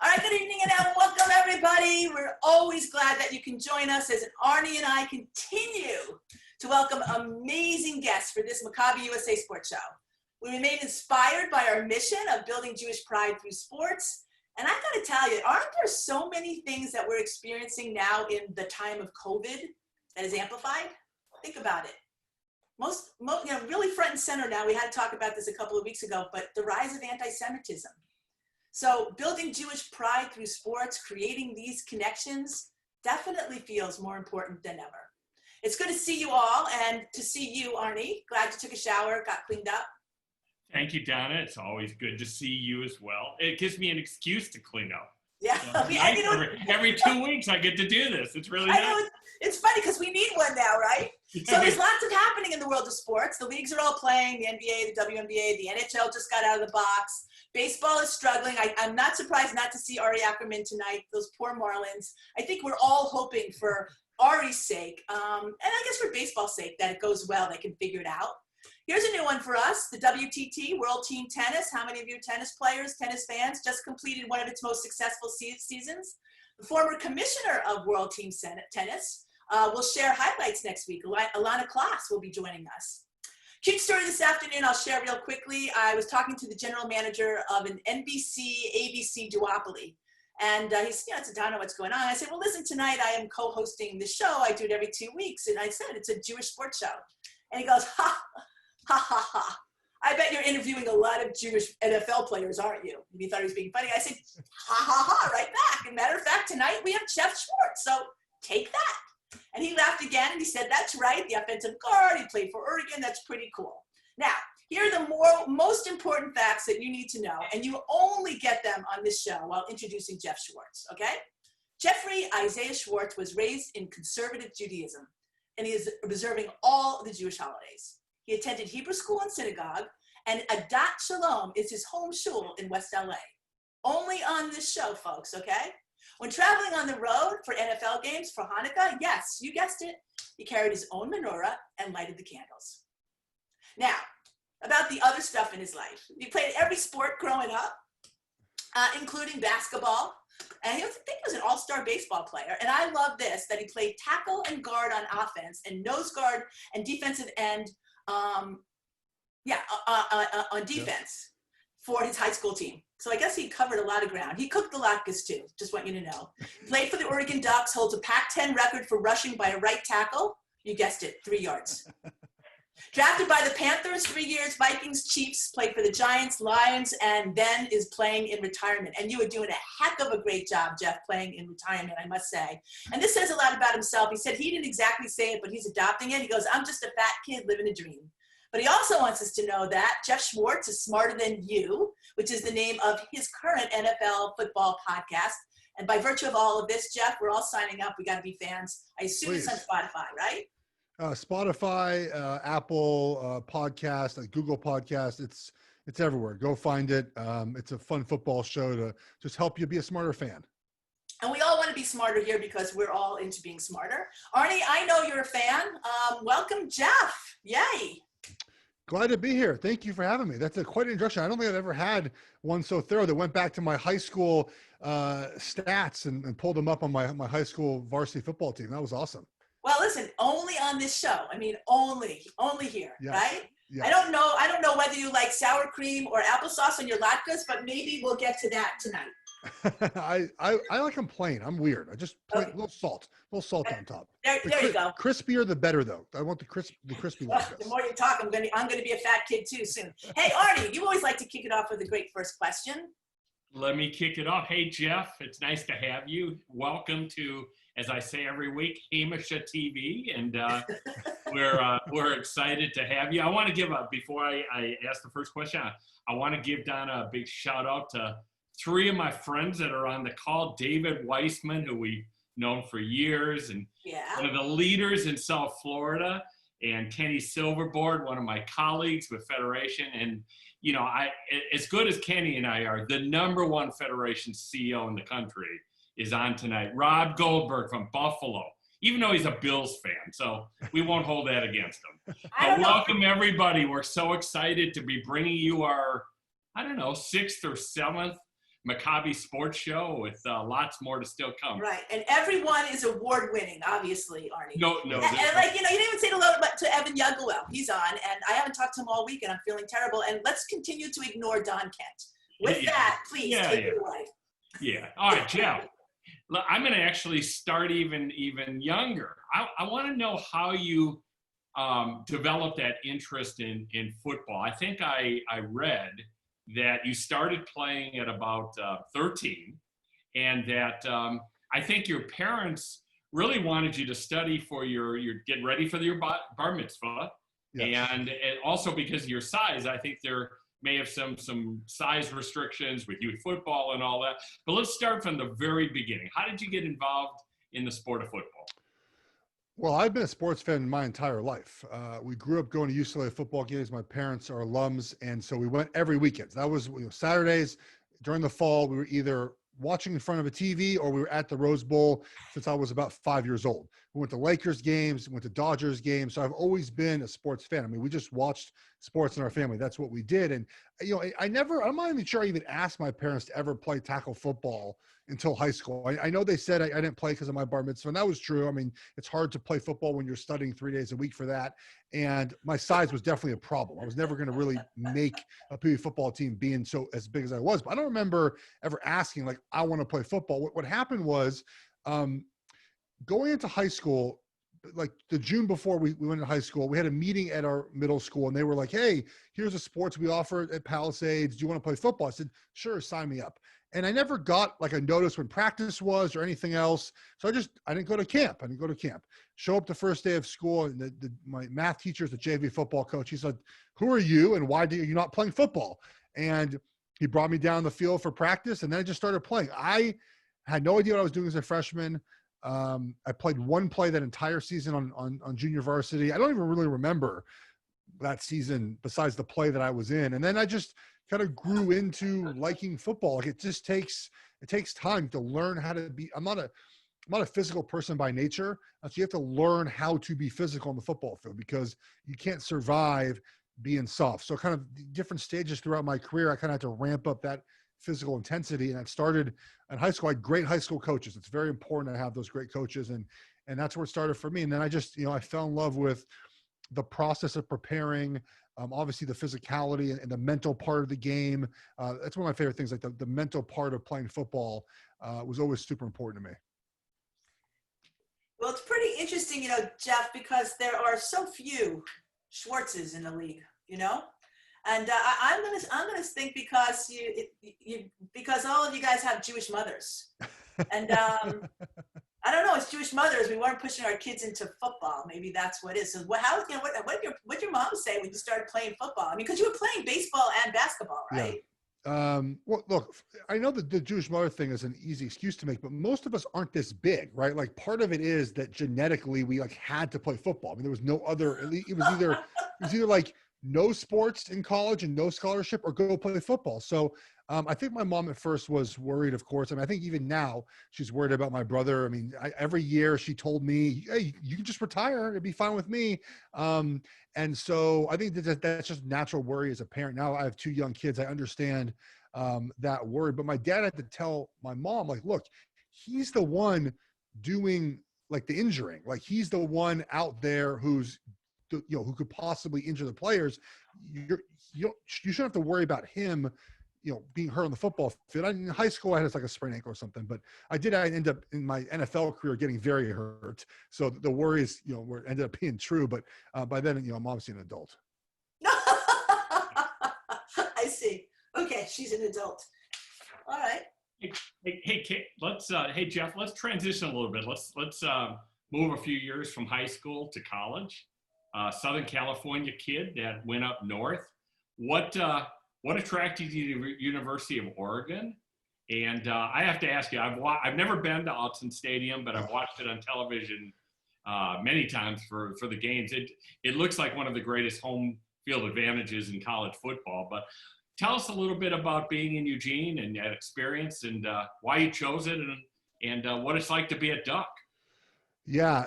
All right, good evening and welcome everybody. We're always glad that you can join us as Arnie and I continue to welcome amazing guests for this Maccabi USA Sports Show. We remain inspired by our mission of building Jewish pride through sports. And I gotta tell you, aren't there so many things that we're experiencing now in the time of COVID that is amplified? Think about it. Really front and center now, we had to talk about this a couple of weeks ago, but the rise of anti-Semitism. So building Jewish pride through sports, creating these connections definitely feels more important than ever. It's good to see you all and to see you, Arnie. Glad you took a shower, got cleaned up. Thank you, Donna. It's always good to see you as well. It gives me an excuse to clean up. Yeah. Every 2 weeks I get to do this. It's really nice. It's funny because we need one now, right? So there's lots of happening in the world of sports. The leagues are all playing, the NBA, the WNBA, the NHL just got out of the box. Baseball is struggling. I'm not surprised not to see Ari Ackerman tonight, those poor Marlins. I think we're all hoping for Ari's sake, and I guess for baseball's sake, that it goes well, they can figure it out. Here's a new one for us, the WTT, World Team Tennis. How many of you tennis players, tennis fans, just completed one of its most successful seasons? The former commissioner of World Team Tennis will share highlights next week. Alana Klaas will be joining us. Cute story this afternoon I'll share real quickly. I was talking to the general manager of an NBC-ABC duopoly. And he said, I said, Donna, what's going on? I said, well, listen, tonight I am co-hosting this show. I do it every 2 weeks. And I said, it's a Jewish sports show. And he goes, ha, ha, ha, ha. I bet you're interviewing a lot of Jewish NFL players, aren't you? And he thought he was being funny. I said, ha, ha, ha, right back. And matter of fact, tonight we have Geoff Schwartz. So take that. And he laughed again and he said, that's right, the offensive guard, he played for Oregon, that's pretty cool. Now, here are the most important facts that you need to know, and you only get them on this show while introducing Geoff Schwartz, okay? Jeffrey Isaiah Schwartz was raised in conservative Judaism, and he is observing all the Jewish holidays. He attended Hebrew school and synagogue, and Adat Shalom is his home shul in West LA. Only on this show, folks, okay? When traveling on the road for NFL games for Hanukkah, yes, you guessed it, he carried his own menorah and lighted the candles. Now, about the other stuff in his life. He played every sport growing up, including basketball, and I think he was an all-star baseball player. And I love this, that he played tackle and guard on offense and nose guard and defensive end, on defense for his high school team. So I guess he covered a lot of ground. He cooked the latkes too, just want you to know. Played for the Oregon Ducks, holds a Pac-10 record for rushing by a right tackle. You guessed it, 3 yards. Drafted by the Panthers 3 years, Vikings, Chiefs, played for the Giants, Lions, and then is playing in retirement. And you are doing a heck of a great job, Geoff, playing in retirement, I must say. And this says a lot about himself. He said he didn't exactly say it, but he's adopting it. He goes, I'm just a fat kid living a dream. But he also wants us to know that Geoff Schwartz is smarter than you, which is the name of his current NFL football podcast. And by virtue of all of this, Geoff, we're all signing up. We got to be fans. I assume It's on Spotify, right? Spotify, Apple Podcast, Google Podcast. It's everywhere. Go find it. It's a fun football show to just help you be a smarter fan. And we all want to be smarter here because we're all into being smarter. Arnie, I know you're a fan. Welcome, Geoff. Yay. Glad to be here. Thank you for having me. That's quite an introduction. I don't think I've ever had one so thorough that went back to my high school stats and pulled them up on my high school varsity football team. That was awesome. Well, listen, only on this show. I mean, only here, yes. Right? Yes. I don't know whether you like sour cream or applesauce on your latkes, but maybe we'll get to that tonight. I like them plain. I'm weird. I just put a little salt on top. There you go. Crispier the better though. I want the crispy latkes. The more you talk, I'm gonna be a fat kid too soon. Hey, Arnie, you always like to kick it off with a great first question. Let me kick it off. Hey, Geoff, it's nice to have you. Welcome to, as I say every week, Hamisha TV, and we're excited to have you. I want to give before I ask the first question, I want to give Donna a big shout out to 3 of my friends that are on the call. David Weissman, who we've known for years, and one of the leaders in South Florida, and Kenny Silverboard, one of my colleagues with Federation. And, you know, as good as Kenny and I are, the #1 Federation CEO in the country is on tonight. Rob Goldberg from Buffalo, even though he's a Bills fan, so we won't hold that against him. Welcome, everybody. We're so excited to be bringing you our, I don't know, 6th or 7th Maccabi sports show with lots more to still come. Right, and everyone is award-winning, obviously, Arnie. No. And like, you didn't even say hello to Evan Younglewell. He's on, and I haven't talked to him all week, and I'm feeling terrible. And let's continue to ignore Don Kent. With that, please take it away. Yeah. All right, Jeff. Look, I'm going to actually start even younger. I want to know how you developed that interest in football. I think I read that you started playing at about 13, and that I think your parents really wanted you to study for your get ready for your bar mitzvah. Yes. And also because of your size, I think there may have some size restrictions with youth football and all that. But let's start from the very beginning. How did you get involved in the sport of football? Well, I've been a sports fan my entire life. We grew up going to UCLA football games. My parents are alums, and so we went every weekend. That was Saturdays during the fall. We were either watching in front of a TV or we were at the Rose Bowl since I was about 5 years old. We went to Lakers games, went to Dodgers games. So I've always been a sports fan. I mean, we just watched sports in our family. That's what we did. And, I'm not even sure I even asked my parents to ever play tackle football until high school. I know they said I didn't play because of my bar mitzvah, and that was true. I mean, it's hard to play football when you're studying 3 days a week for that. And my size was definitely a problem. I was never going to really make a PB football team being as big as I was. But I don't remember ever asking, like, I want to play football. What happened was going into high school, like the June before we went to high school, we had a meeting at our middle school, and they were like, hey, here's the sports we offer at Palisades. Do you want to play football? I said, sure, sign me up. And I never got like a notice when practice was or anything else. So I didn't go to camp. Show up the first day of school, and my math teacher is the JV football coach. He said, who are you and why are you not playing football? And he brought me down the field for practice, and then I just started playing. I had no idea what I was doing as a freshman. I played one play that entire season on junior varsity. I don't even really remember that season besides the play that I was in. And then I just kind of grew into liking football. Like it takes time to learn how to be. I'm not a physical person by nature. So you have to learn how to be physical in the football field because you can't survive being soft. So kind of different stages throughout my career, I kind of had to ramp up that physical intensity. And it started in high school. I had great high school coaches. It's very important to have those great coaches. And that's where it started for me. And then I just, I fell in love with the process of preparing, obviously the physicality and the mental part of the game. That's one of my favorite things. Like the mental part of playing football was always super important to me. Well, it's pretty interesting, Jeff, because there are so few Schwartzes in the league, and I'm gonna think because because all of you guys have Jewish mothers, and I don't know, it's Jewish mothers. We weren't pushing our kids into football. Maybe that's what it is. So what did your mom say when you started playing football? I mean, because you were playing baseball and basketball, right? Yeah. Well, look, I know that the Jewish mother thing is an easy excuse to make, but most of us aren't this big, right? Like part of it is that genetically we had to play football. I mean, there was no other, it was either like no sports in college and no scholarship or go play football. So I think my mom at first was worried, of course. I mean, I think even now she's worried about my brother. I mean, every year she told me, hey, you can just retire. It'd be fine with me. And so I think that's just natural worry as a parent. Now I have 2 young kids. I understand that worry. But my dad had to tell my mom, like, look, he's the one doing like the injuring. Like he's the one out there who could possibly injure the players. You shouldn't have to worry about him being hurt on the football field. In high school, I had like a sprained ankle or something, but I end up in my NFL career getting very hurt. So the worries, ended up being true. But by then, I'm obviously an adult. I see. Okay, she's an adult. All right. Hey, Kate, hey, Jeff, let's transition a little bit. Let's move a few years from high school to college. Southern California kid that went up north. What attracted you to the University of Oregon? And I have to ask you, I've never been to Autzen Stadium, but I've watched it on television many times for the games. It looks like one of the greatest home field advantages in college football. But tell us a little bit about being in Eugene and that experience and why you chose it and what it's like to be a Duck. Yeah.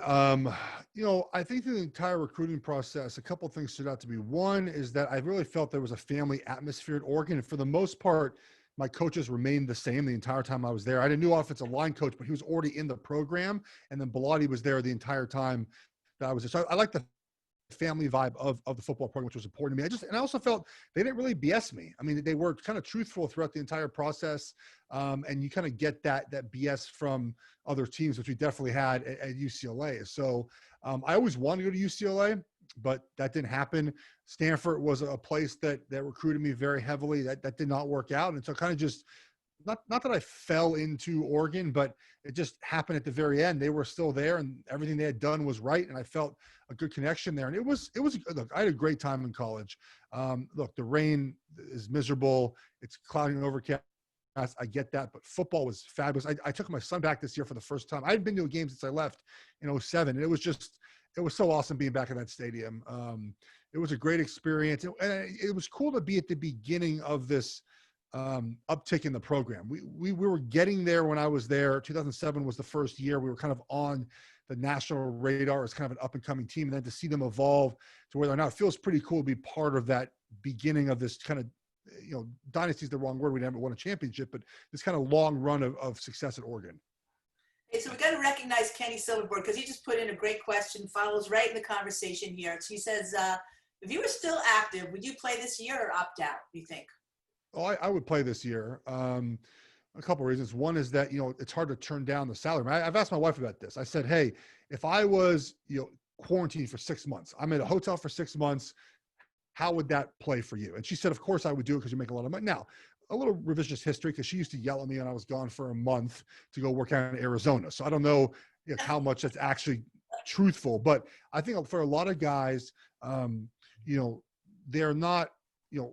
I think through the entire recruiting process, a couple of things stood out to me. One is that I really felt there was a family atmosphere at Oregon. And for the most part, my coaches remained the same the entire time I was there. I had a new offensive line coach, but he was already in the program. And then Bellotti was there the entire time that I was there. So I like the family vibe of the football program, which was important to me. I also felt they didn't really BS me. I mean, they were kind of truthful throughout the entire process. And you kind of get that BS from other teams, which we definitely had at UCLA. So I always wanted to go to UCLA, but that didn't happen. Stanford was a place that recruited me very heavily. That did not work out. And so kind of just, not that I fell into Oregon, but it just happened at the very end. They were still there and everything they had done was right. And I felt a good connection there. And it was, look, I had a great time in college. Look, the rain is miserable. It's cloudy and overcast. I get that, but football was fabulous. I took my son back this year for the first time. I hadn't been to a game since I left in 2007. And it was so awesome being back in that stadium. It was a great experience. And it was cool to be at the beginning of this uptick in the program. We were getting there when I was there. 2007 was the first year we were kind of on the national radar as kind of an up and coming team. And then to see them evolve to where they're now, it feels pretty cool to be part of that beginning of this kind of, dynasty is the wrong word. We never won a championship, but this kind of long run of success at Oregon. Okay, so we got to recognize Kenny Silverberg because he just put in a great question, follows right in the conversation here. He says, if you were still active, would you play this year or opt out, do you think? Oh, I would play this year. A couple of reasons. One is that, it's hard to turn down the salary. I've asked my wife about this. I said, hey, if I was, quarantined for 6 months, I'm at a hotel for 6 months, how would that play for you? And she said, of course I would do it because you make a lot of money. Now, a little revisionist history because she used to yell at me when I was gone for a month to go work out in Arizona. So I don't know how much that's actually truthful, but I think for a lot of guys, they're not,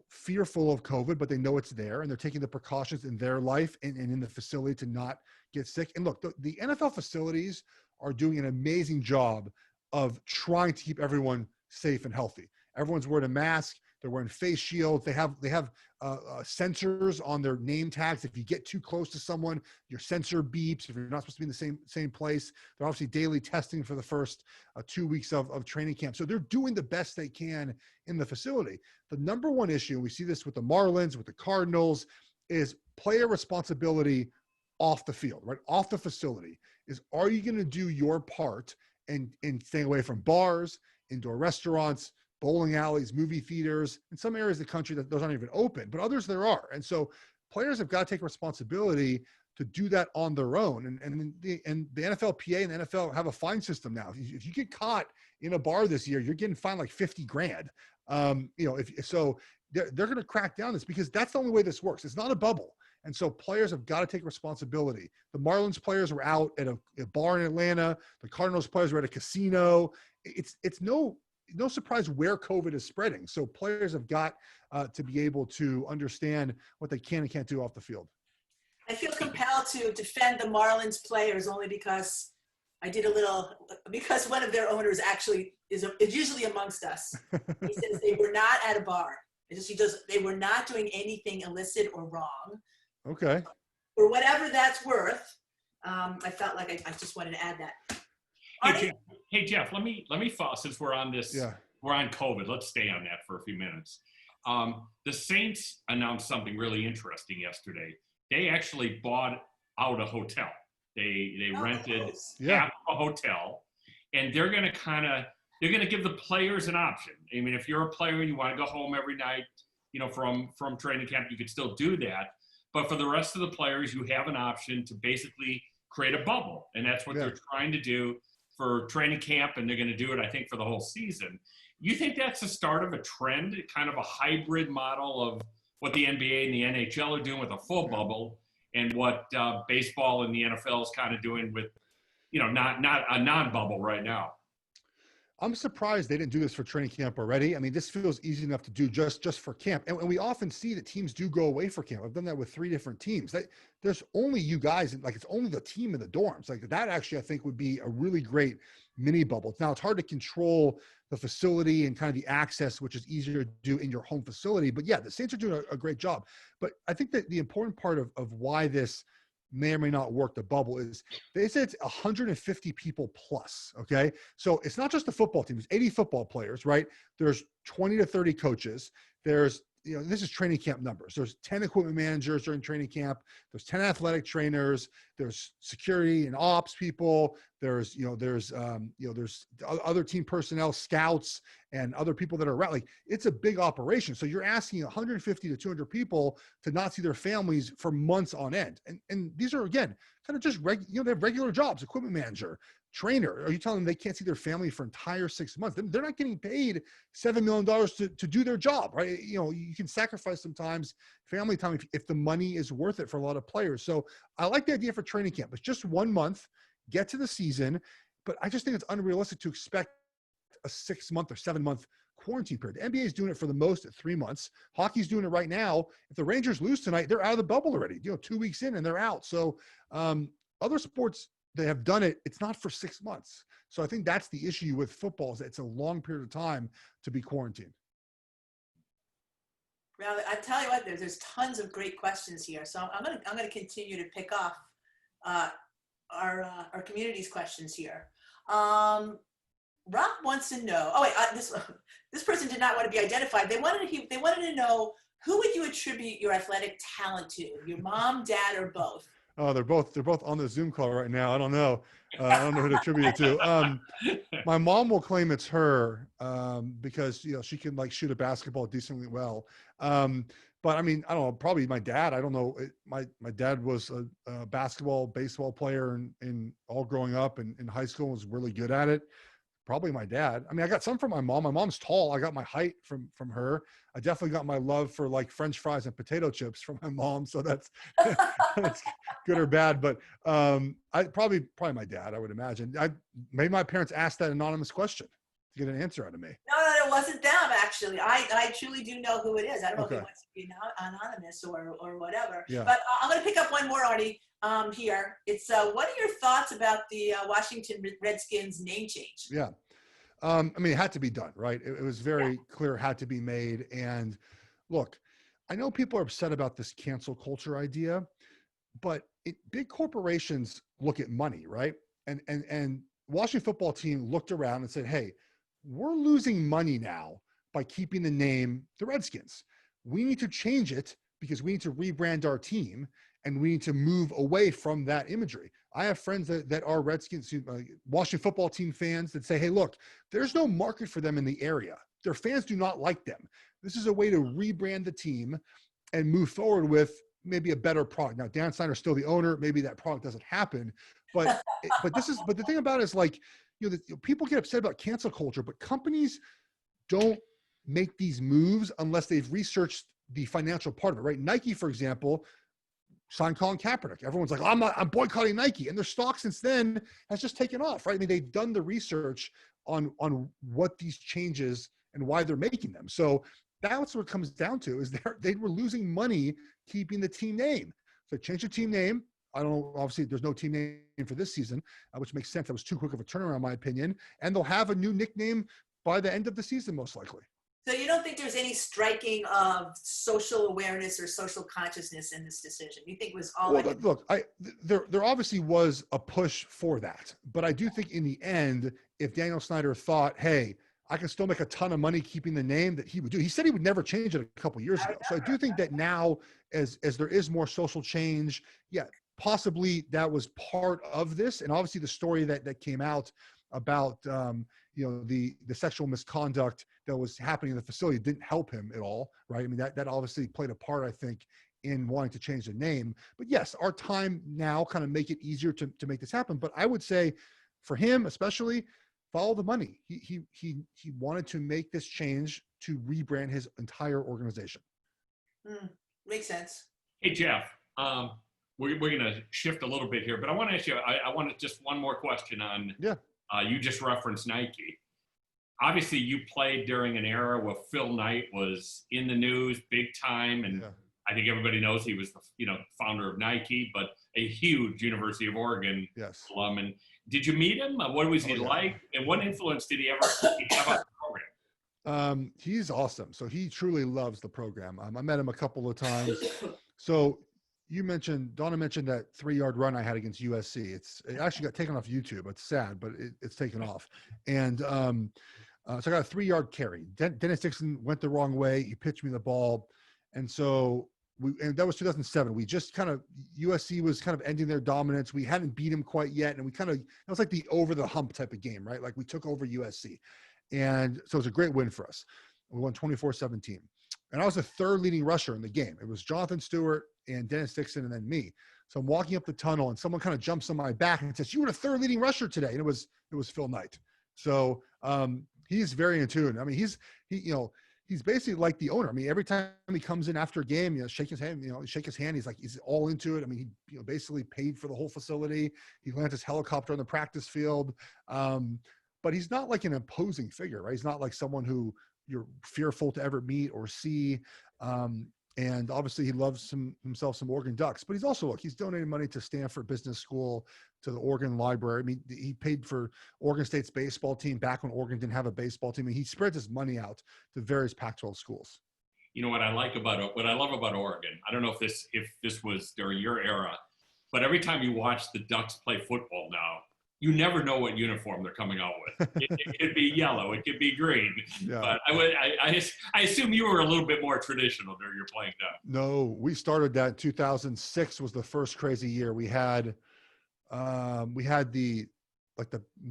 fearful of COVID, but they know it's there and they're taking the precautions in their life and in the facility to not get sick. And look, the NFL facilities are doing an amazing job of trying to keep everyone safe and healthy. Everyone's wearing a mask. They're wearing face shields. They have sensors on their name tags. If you get too close to someone, your sensor beeps. If you're not supposed to be in the same place, they're obviously daily testing for the first 2 weeks of training camp. So they're doing the best they can in the facility. The number one issue, and we see this with the Marlins, with the Cardinals, is player responsibility off the field, right? Off the facility. Are you going to do your part in staying away from bars, indoor restaurants, bowling alleys, movie theaters? In some areas of the country that those aren't even open, but others there are. And so players have got to take responsibility to do that on their own. And the NFLPA and the NFL have a fine system now. If you get caught in a bar this year, you're getting fined like $50,000. They're going to crack down this because that's the only way this works. It's not a bubble. And so players have got to take responsibility. The Marlins players were out at a bar in Atlanta. The Cardinals players were at a casino. It's no surprise where COVID is spreading. So players have got to be able to understand what they can and can't do off the field. I feel compelled to defend the Marlins players only because because one of their owners actually is usually amongst us. He says they were not at a bar. They were not doing anything illicit or wrong. Okay. For whatever that's worth, I felt like I just wanted to add that. Hey Jeff, let me follow since we're on this. Yeah. We're on COVID. Let's stay on that for a few minutes. The Saints announced something really interesting yesterday. They actually bought out a hotel. They rented half a hotel, and they're going to give the players an option. I mean, if you're a player and you want to go home every night, from training camp, you could still do that. But for the rest of the players, you have an option to basically create a bubble, and that's what they're trying to do for training camp, and they're going to do it, I think, for the whole season. You think that's the start of a trend, kind of a hybrid model of what the NBA and the NHL are doing with a full bubble and what baseball and the NFL is kind of doing with, not a non-bubble right now? I'm surprised they didn't do this for training camp already. I mean, this feels easy enough to do just for camp. And we often see that teams do go away for camp. I've done that with 3 different teams. There's only you guys, like it's only the team in the dorms. Like that actually, I think would be a really great mini bubble. Now it's hard to control the facility and kind of the access, which is easier to do in your home facility. But yeah, the Saints are doing a great job. But I think that the important part of why this may or may not work the bubble is they said it's 150 people plus. Okay. So it's not just the football team. There's 80 football players, right? There's 20 to 30 coaches. There's, this is training camp numbers. There's 10 equipment managers during training camp. There's 10 athletic trainers. There's security and ops people. There's other team personnel, scouts, and other people that are around. Like, it's a big operation. So you're asking 150 to 200 people to not see their families for months on end. And these are, again, kind of just they have regular jobs, equipment manager, trainer. Are you telling them they can't see their family for entire 6 months? They're not getting paid $7 million to do their job, right? You can sacrifice sometimes family time if the money is worth it for a lot of players. So I like the idea for training camp. It's just 1 month, get to the season, but I just think it's unrealistic to expect a 6-month or 7-month quarantine period. The NBA is doing it for the most at 3 months. Hockey's doing it right now. If the Rangers lose tonight, they're out of the bubble already, 2 weeks in and they're out. So other sports, they have done it. It's not for 6 months. So I think that's the issue with football, is that it's a long period of time to be quarantined. Well, I tell you what, there's tons of great questions here. So I'm gonna continue to pick off our community's questions here. Rob wants to know. Oh wait, this person did not want to be identified. They wanted to know, who would you attribute your athletic talent to? Your mom, dad, or both? Oh, they're both on the Zoom call right now. I don't know. I don't know who to attribute it to. My mom will claim it's her because she can shoot a basketball decently well. But I mean, I don't know. Probably my dad. I don't know. My dad was a basketball, baseball player in all growing up, and in high school was really good at it. Probably my dad. I mean, I got some from my mom. My mom's tall. I got my height from her. I definitely got my love for French fries and potato chips from my mom. So that's that's good or bad. But I probably my dad, I would imagine. Maybe my parents asked that anonymous question to get an answer out of me. No, it wasn't them, actually. I truly do know who it is. I don't know if it wants to be anonymous or whatever. Yeah. But I'm going to pick up one more, Arnie, here. It's what are your thoughts about the Washington Redskins name change? Yeah. I mean, it had to be done, right? It was very clear it had to be made. And look, I know people are upset about this cancel culture idea, but big corporations look at money, right? And Washington football team looked around and said, hey, we're losing money now by keeping the name the Redskins. We need to change it because we need to rebrand our team and we need to move away from that imagery. I have friends that are Redskins, Washington football team fans, that say, hey, look, there's no market for them in the area. Their fans do not like them. This is a way to rebrand the team and move forward with maybe a better product. Now, Dan Snyder's still the owner. Maybe that product doesn't happen. But the thing about it is people get upset about cancel culture, but companies don't make these moves unless they've researched the financial part of it, right? Nike, for example, signed Colin Kaepernick. Everyone's like, I'm boycotting Nike. And their stock since then has just taken off, right? I mean, they've done the research on what these changes and why they're making them. So that's what it comes down to, is they were losing money keeping the team name. So change the team name. I don't know, obviously there's no team name for this season, which makes sense. That was too quick of a turnaround, in my opinion. And they'll have a new nickname by the end of the season, most likely. So you don't think there's any striking of social awareness or social consciousness in this decision? You think it was all? Well, look, there obviously was a push for that, but I do think in the end, if Daniel Snyder thought, hey, I can still make a ton of money keeping the name, that he would do. He said he would never change it a couple years ago. So I do think that now, as there is more social change, possibly that was part of this. And obviously the story that came out about the sexual misconduct that was happening in the facility didn't help him at all, right? I mean, that obviously played a part, I think, in wanting to change the name. But yes, our time now kind of make it easier to make this happen. But I would say for him especially, follow the money. He wanted to make this change to rebrand his entire organization. Makes sense. Hey, Geoff, we're going to shift a little bit here, but I want to ask you, I want to just one more question on, you just referenced Nike. Obviously, you played during an era where Phil Knight was in the news big time, and I think everybody knows he was the founder of Nike, but a huge University of Oregon alum. And did you meet him? What was he like? And what influence did he have on the program? He's awesome. So he truly loves the program. I met him a couple of times. So Donna mentioned that 3-yard run I had against USC. It actually got taken off YouTube. It's sad, but it's taken off. And so I got a 3-yard carry. Dennis Dixon went the wrong way. He pitched me the ball. And so and that was 2007. We just USC was kind of ending their dominance. We hadn't beat them quite yet. And it was like the over the hump type of game, right? Like we took over USC. And so it was a great win for us. We won 24-17. And I was the third leading rusher in the game. It was Jonathan Stewart and Dennis Dixon and then me. So I'm walking up the tunnel and someone kind of jumps on my back and says, "You were the third leading rusher today." And it was Phil Knight. So he's very in tune. I mean, he's basically like the owner. I mean, every time he comes in after a game, shake his hand, shake his hand. He's all into it. I mean, he basically paid for the whole facility. He lands his helicopter on the practice field. But he's not like an imposing figure, right? He's not like someone who you're fearful to ever meet or see. And obviously he loves himself some Oregon Ducks, but he's donating money to Stanford Business School, to the Oregon Library. I mean, he paid for Oregon State's baseball team back when Oregon didn't have a baseball team. And he spreads his money out to various Pac-12 schools. You know what I love about Oregon, I don't know if this was during your era, but every time you watch the Ducks play football now, you never know what uniform they're coming out with. It could be yellow, it could be green. Yeah. But I assume you were a little bit more traditional during your playing time. No, we started that in 2006 was the first crazy year. We had the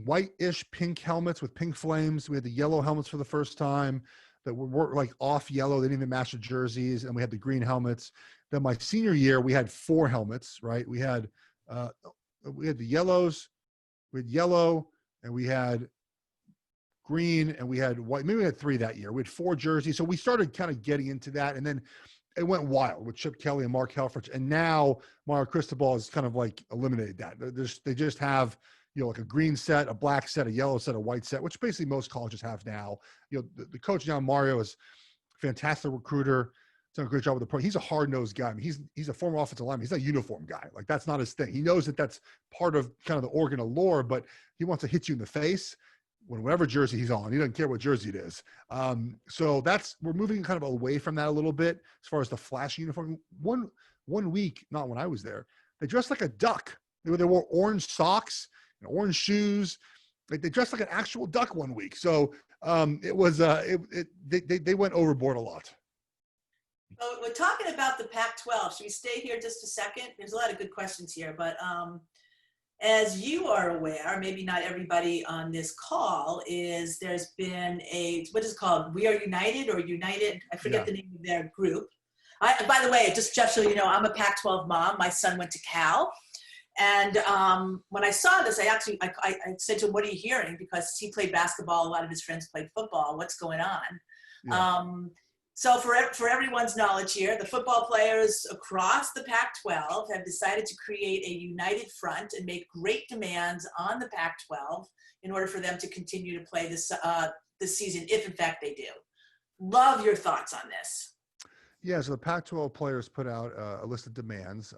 white-ish pink helmets with pink flames. We had the yellow helmets for the first time that were like off yellow. They didn't even match the jerseys. And we had the green helmets. Then my senior year, we had 4 helmets, right? We had the yellows. We had yellow, and we had green, and we had white. Maybe we had 3 that year. We had 4 jerseys. So we started kind of getting into that, and then it went wild with Chip Kelly and Mark Helfrich. And now Mario Cristobal has kind of like eliminated that. They just have, like a green set, a black set, a yellow set, a white set, which basically most colleges have now. The coach now, Mario, is a fantastic recruiter. Done a great job with the pro. He's a hard-nosed guy. I mean, he's a former offensive lineman. He's not a uniform guy. Like, that's not his thing. He knows that that's part of kind of the Oregon allure, but he wants to hit you in the face whatever jersey he's on. He doesn't care what jersey it is. So we're moving kind of away from that a little bit as far as the flashy uniform. One week, not when I was there, they dressed like a duck. They wore orange socks and orange shoes. Like, they dressed like an actual duck one week. So it was they went overboard a lot. So we're talking about the Pac-12. Should we stay here just a second? There's a lot of good questions here, but as you are aware, maybe not everybody on this call there's been what is it called? We Are United or United? I forget the name of their group. By the way, just so you know, I'm a Pac-12 mom. My son went to Cal. And when I saw this, I said to him, "What are you hearing?" Because he played basketball. A lot of his friends played football. What's going on? Yeah. So for everyone's knowledge here, the football players across the Pac-12 have decided to create a united front and make great demands on the Pac-12 in order for them to continue to play this season, if in fact they do. Love your thoughts on this. Yeah, so the Pac-12 players put out a list of demands.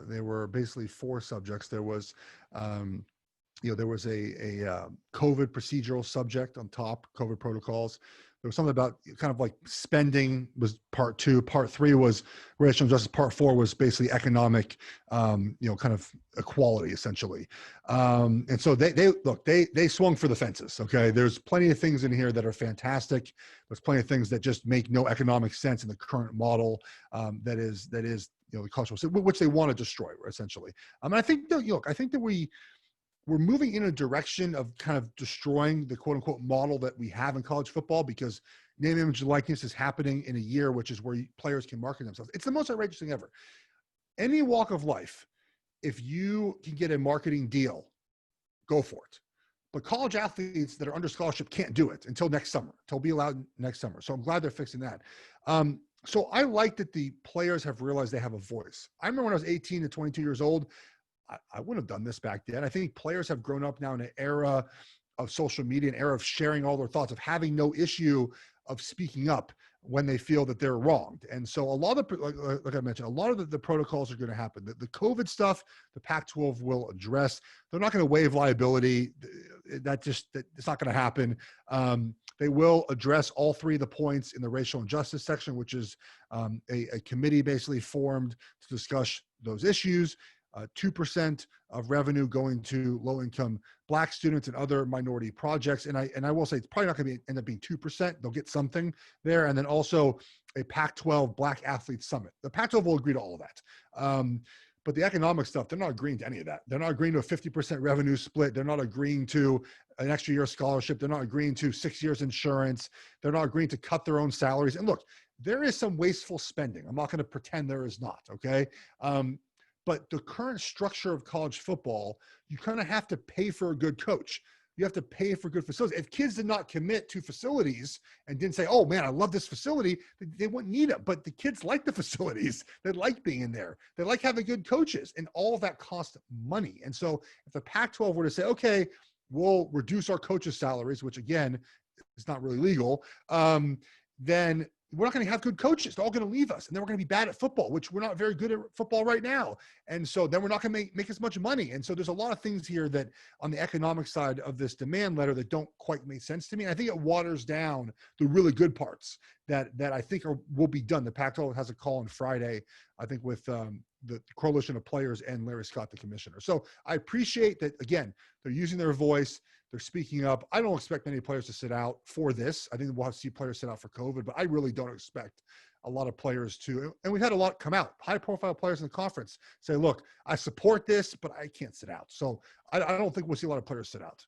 They were basically 4 subjects. There was, there was a COVID procedural subject on top, COVID protocols. There was something about kind of like spending was part 2. Part 3 was racial justice. Part 4 was basically economic, kind of equality, essentially. And so they swung for the fences. Okay, there's plenty of things in here that are fantastic. There's plenty of things that just make no economic sense in the current model. That is the cultural, which they want to destroy, essentially. I think that we're moving in a direction of kind of destroying the quote unquote model that we have in college football, because name, image, and likeness is happening in a year, which is where players can market themselves. It's the most outrageous thing ever. Any walk of life, if you can get a marketing deal, go for it. But college athletes that are under scholarship can't do it until next summer, until be allowed next summer. So I'm glad they're fixing that. So I like that the players have realized they have a voice. I remember when I was 18 to 22 years old, I wouldn't have done this back then. I think players have grown up now in an era of social media, an era of sharing all their thoughts, of having no issue of speaking up when they feel that they're wronged. And so a lot of, like I mentioned, a lot of the protocols are going to happen. The COVID stuff, the Pac-12 will address. They're not going to waive liability. It's not going to happen. They will address all 3 of the points in the racial injustice section, which is a committee basically formed to discuss those issues. 2% of revenue going to low-income Black students and other minority projects. And I will say it's probably not going to end up being 2%. They'll get something there. And then also a Pac-12 Black Athlete Summit. The Pac-12 will agree to all of that. But the economic stuff, they're not agreeing to any of that. They're not agreeing to a 50% revenue split. They're not agreeing to an extra year scholarship. They're not agreeing to 6 years insurance. They're not agreeing to cut their own salaries. And look, there is some wasteful spending. I'm not going to pretend there is not, okay? But the current structure of college football, you kind of have to pay for a good coach. You have to pay for good facilities. If kids did not commit to facilities and didn't say, oh man, I love this facility, they wouldn't need it. But the kids like the facilities. They like being in there. They like having good coaches, and all of that costs money. And so if the Pac-12 were to say, okay, we'll reduce our coaches' salaries, which again, is not really legal, then we're not going to have good coaches. They're all going to leave us, and then we're going to be bad at football, which we're not very good at football right now. And so then we're not going to make as much money. And so there's a lot of things here that on the economic side of this demand letter that don't quite make sense to me. And I think it waters down the really good parts that I think will be done. The Pac-12 has a call on Friday, I think, with the Coalition of Players and Larry Scott, the commissioner. So I appreciate that, again, they're using their voice. They're speaking up. I don't expect many players to sit out for this. I think we'll have to see players sit out for COVID, but I really don't expect a lot of players to. And we've had a lot come out, high-profile players in the conference say, look, I support this, but I can't sit out. So I don't think we'll see a lot of players sit out.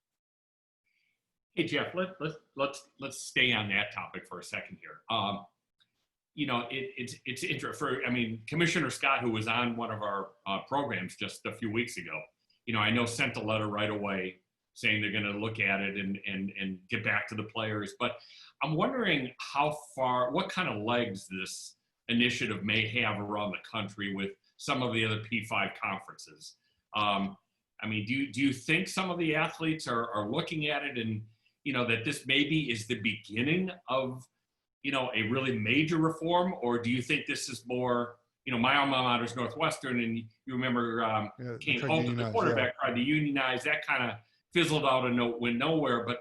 Hey, Geoff, let's stay on that topic for a second here. It's interesting. Commissioner Scott, who was on one of our programs just a few weeks ago, I know sent a letter right away saying they're going to look at it and get back to the players. But I'm wondering what kind of legs this initiative may have around the country with some of the other P5 conferences. Do you think some of the athletes are looking at it and, that this maybe is the beginning of, a really major reform? Or do you think this is more, my alma mater is Northwestern, and you remember came home to the quarterback, tried to unionize, that kind of fizzled out and went nowhere. But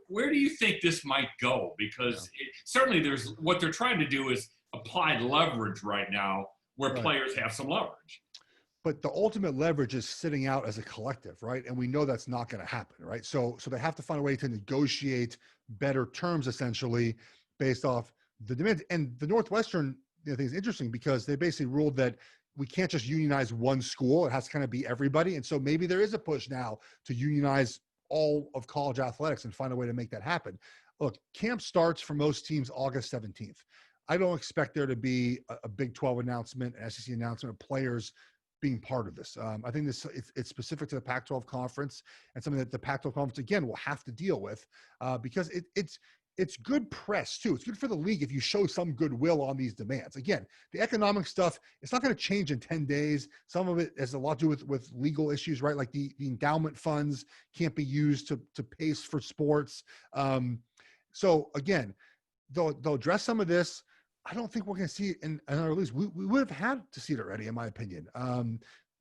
where do you think this might go? Because certainly what they're trying to do is apply leverage right now where players have some leverage. But the ultimate leverage is sitting out as a collective, right? And we know that's not going to happen, right? So they have to find a way to negotiate better terms, essentially, based off the demand. And the Northwestern thing is interesting because they basically ruled that we can't just unionize one school. It has to kind of be everybody. And so maybe there is a push now to unionize all of college athletics and find a way to make that happen. Look, camp starts for most teams August 17th. I don't expect there to be a Big 12 announcement, an SEC announcement of players being part of this. I think it's specific to the Pac-12 conference and something that the Pac-12 conference, again, will have to deal with because it's good press too. It's good for the league if you show some goodwill on these demands. Again, the economic stuff, it's not going to change in 10 days. Some of it has a lot to do with legal issues, right? Like the endowment funds can't be used to pay for sports. So again, they'll address some of this. I don't think we're going to see it in our release. We would have had to see it already, in my opinion.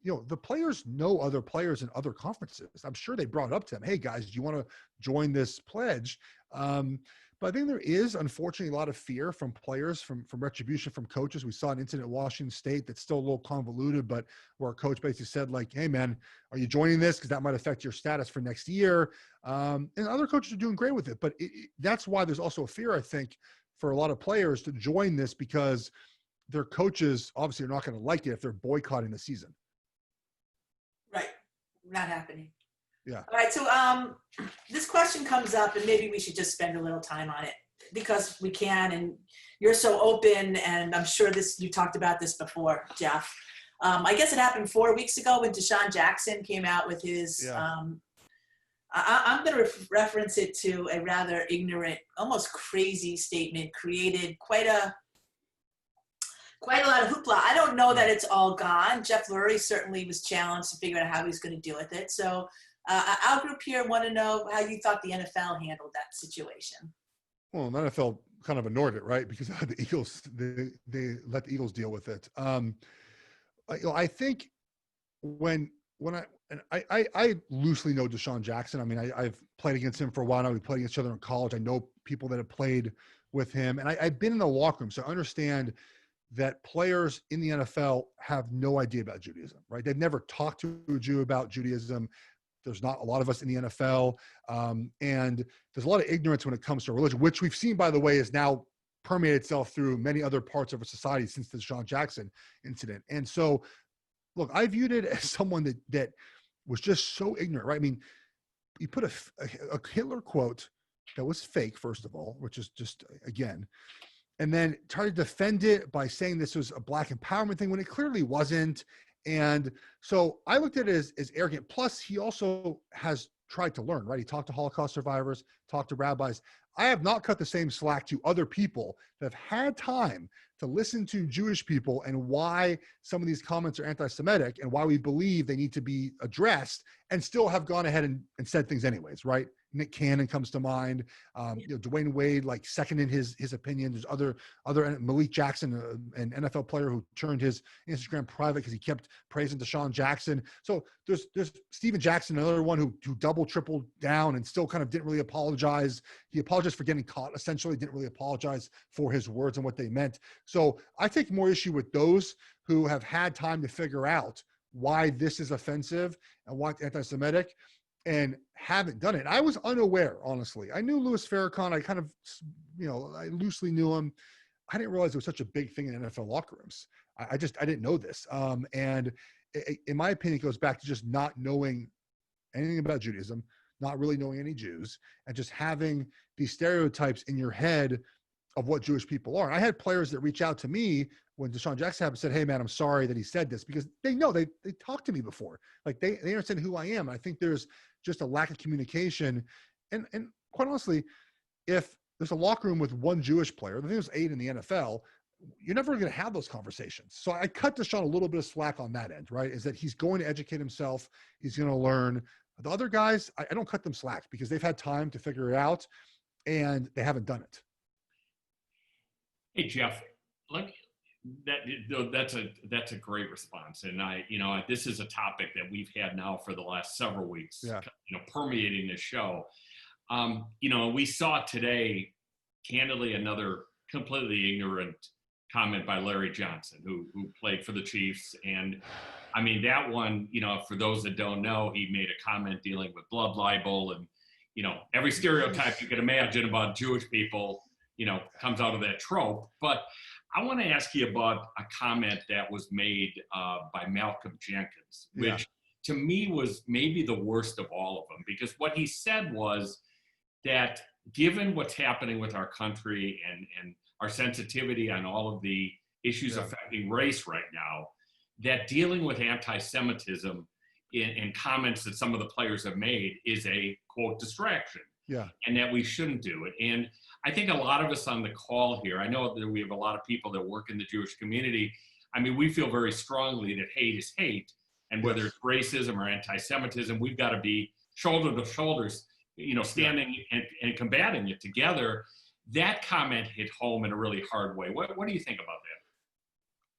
The players know other players in other conferences. I'm sure they brought it up to them. Hey guys, do you want to join this pledge? But I think there is, unfortunately, a lot of fear from players, from retribution from coaches. We saw an incident at Washington State that's still a little convoluted, but where a coach basically said, like, hey man, are you joining this? Because that might affect your status for next year. And other coaches are doing great with it. But that's why there's also a fear, I think, for a lot of players to join this because their coaches obviously are not going to like it if they're boycotting the season. Right. Not happening. Yeah. All right. So this question comes up, and maybe we should just spend a little time on it because we can, and you're so open, and I'm sure you talked about this before, Geoff. I guess it happened 4 weeks ago when Deshawn Jackson came out with his I'm going to reference it to a rather ignorant, almost crazy statement, created quite a lot of hoopla. I don't know that it's all gone. Jeff Lurie certainly was challenged to figure out how he was going to deal with it. So our group here want to know how you thought the NFL handled that situation. Well, the NFL kind of ignored it, right? Because the Eagles, they let the Eagles deal with it. I think I loosely know Deshawn Jackson. I mean, I've played against him for a while now. We played against each other in college. I know people that have played with him, and I've been in the locker room, so I understand that players in the NFL have no idea about Judaism, right? They've never talked to a Jew about Judaism. There's not a lot of us in the NFL. And there's a lot of ignorance when it comes to religion, which we've seen, by the way, is now permeated itself through many other parts of our society since the Deshawn Jackson incident. And so, look, I viewed it as someone that was just so ignorant, right? I mean, you put a Hitler quote that was fake, first of all, which is just, again, and then tried to defend it by saying this was a black empowerment thing when it clearly wasn't. And so I looked at it as arrogant. Plus, he also has tried to learn, right? He talked to Holocaust survivors, talked to rabbis. I have not cut the same slack to other people that have had time to listen to Jewish people and why some of these comments are anti-Semitic and why we believe they need to be addressed, and still have gone ahead and said things anyways, right? Nick Cannon comes to mind. Dwayne Wade, like, seconded his opinion. There's other Malik Jackson, an NFL player who turned his Instagram private because he kept praising Deshawn Jackson. So there's Steven Jackson, another one who double, tripled down and still kind of didn't really apologize. He apologized for getting caught, essentially, didn't really apologize for his words and what they meant. So I take more issue with those who have had time to figure out why this is offensive and why it's anti-Semitic, and haven't done it. I was unaware, honestly. I knew Louis Farrakhan. I kind of, I loosely knew him. I didn't realize it was such a big thing in NFL locker rooms. I didn't know this. And in my opinion, it goes back to just not knowing anything about Judaism, not really knowing any Jews, and just having these stereotypes in your head of what Jewish people are. And I had players that reach out to me when Deshawn Jackson happened, said, "Hey man, I'm sorry that he said this," because they know they talked to me before. Like they understand who I am. And I think there's just a lack of communication. And quite honestly, if there's a locker room with one Jewish player, I think there's 8 in the NFL, you're never going to have those conversations. So I cut Deshawn a little bit of slack on that end, right? Is that he's going to educate himself. He's going to learn. The other guys, I don't cut them slack because they've had time to figure it out and they haven't done it. Hey, Geoff, that's a great response. And this is a topic that we've had now for the last several weeks, permeating this show. We saw today, candidly, another completely ignorant comment by Larry Johnson, who played for the Chiefs. And I mean, that one, for those that don't know, he made a comment dealing with blood libel and, every stereotype you could imagine about Jewish people, comes out of that trope. But I want to ask you about a comment that was made by Malcolm Jenkins, which to me was maybe the worst of all of them, because what he said was that given what's happening with our country and our sensitivity on all of the issues affecting race right now, that dealing with anti-Semitism in comments that some of the players have made is a, quote, distraction. Yeah. And that we shouldn't do it. And I think a lot of us on the call here, I know that we have a lot of people that work in the Jewish community. I mean, we feel very strongly that hate is hate. And whether it's racism or anti-Semitism, we've got to be shoulder to shoulders, standing and combating it together. That comment hit home in a really hard way. What do you think about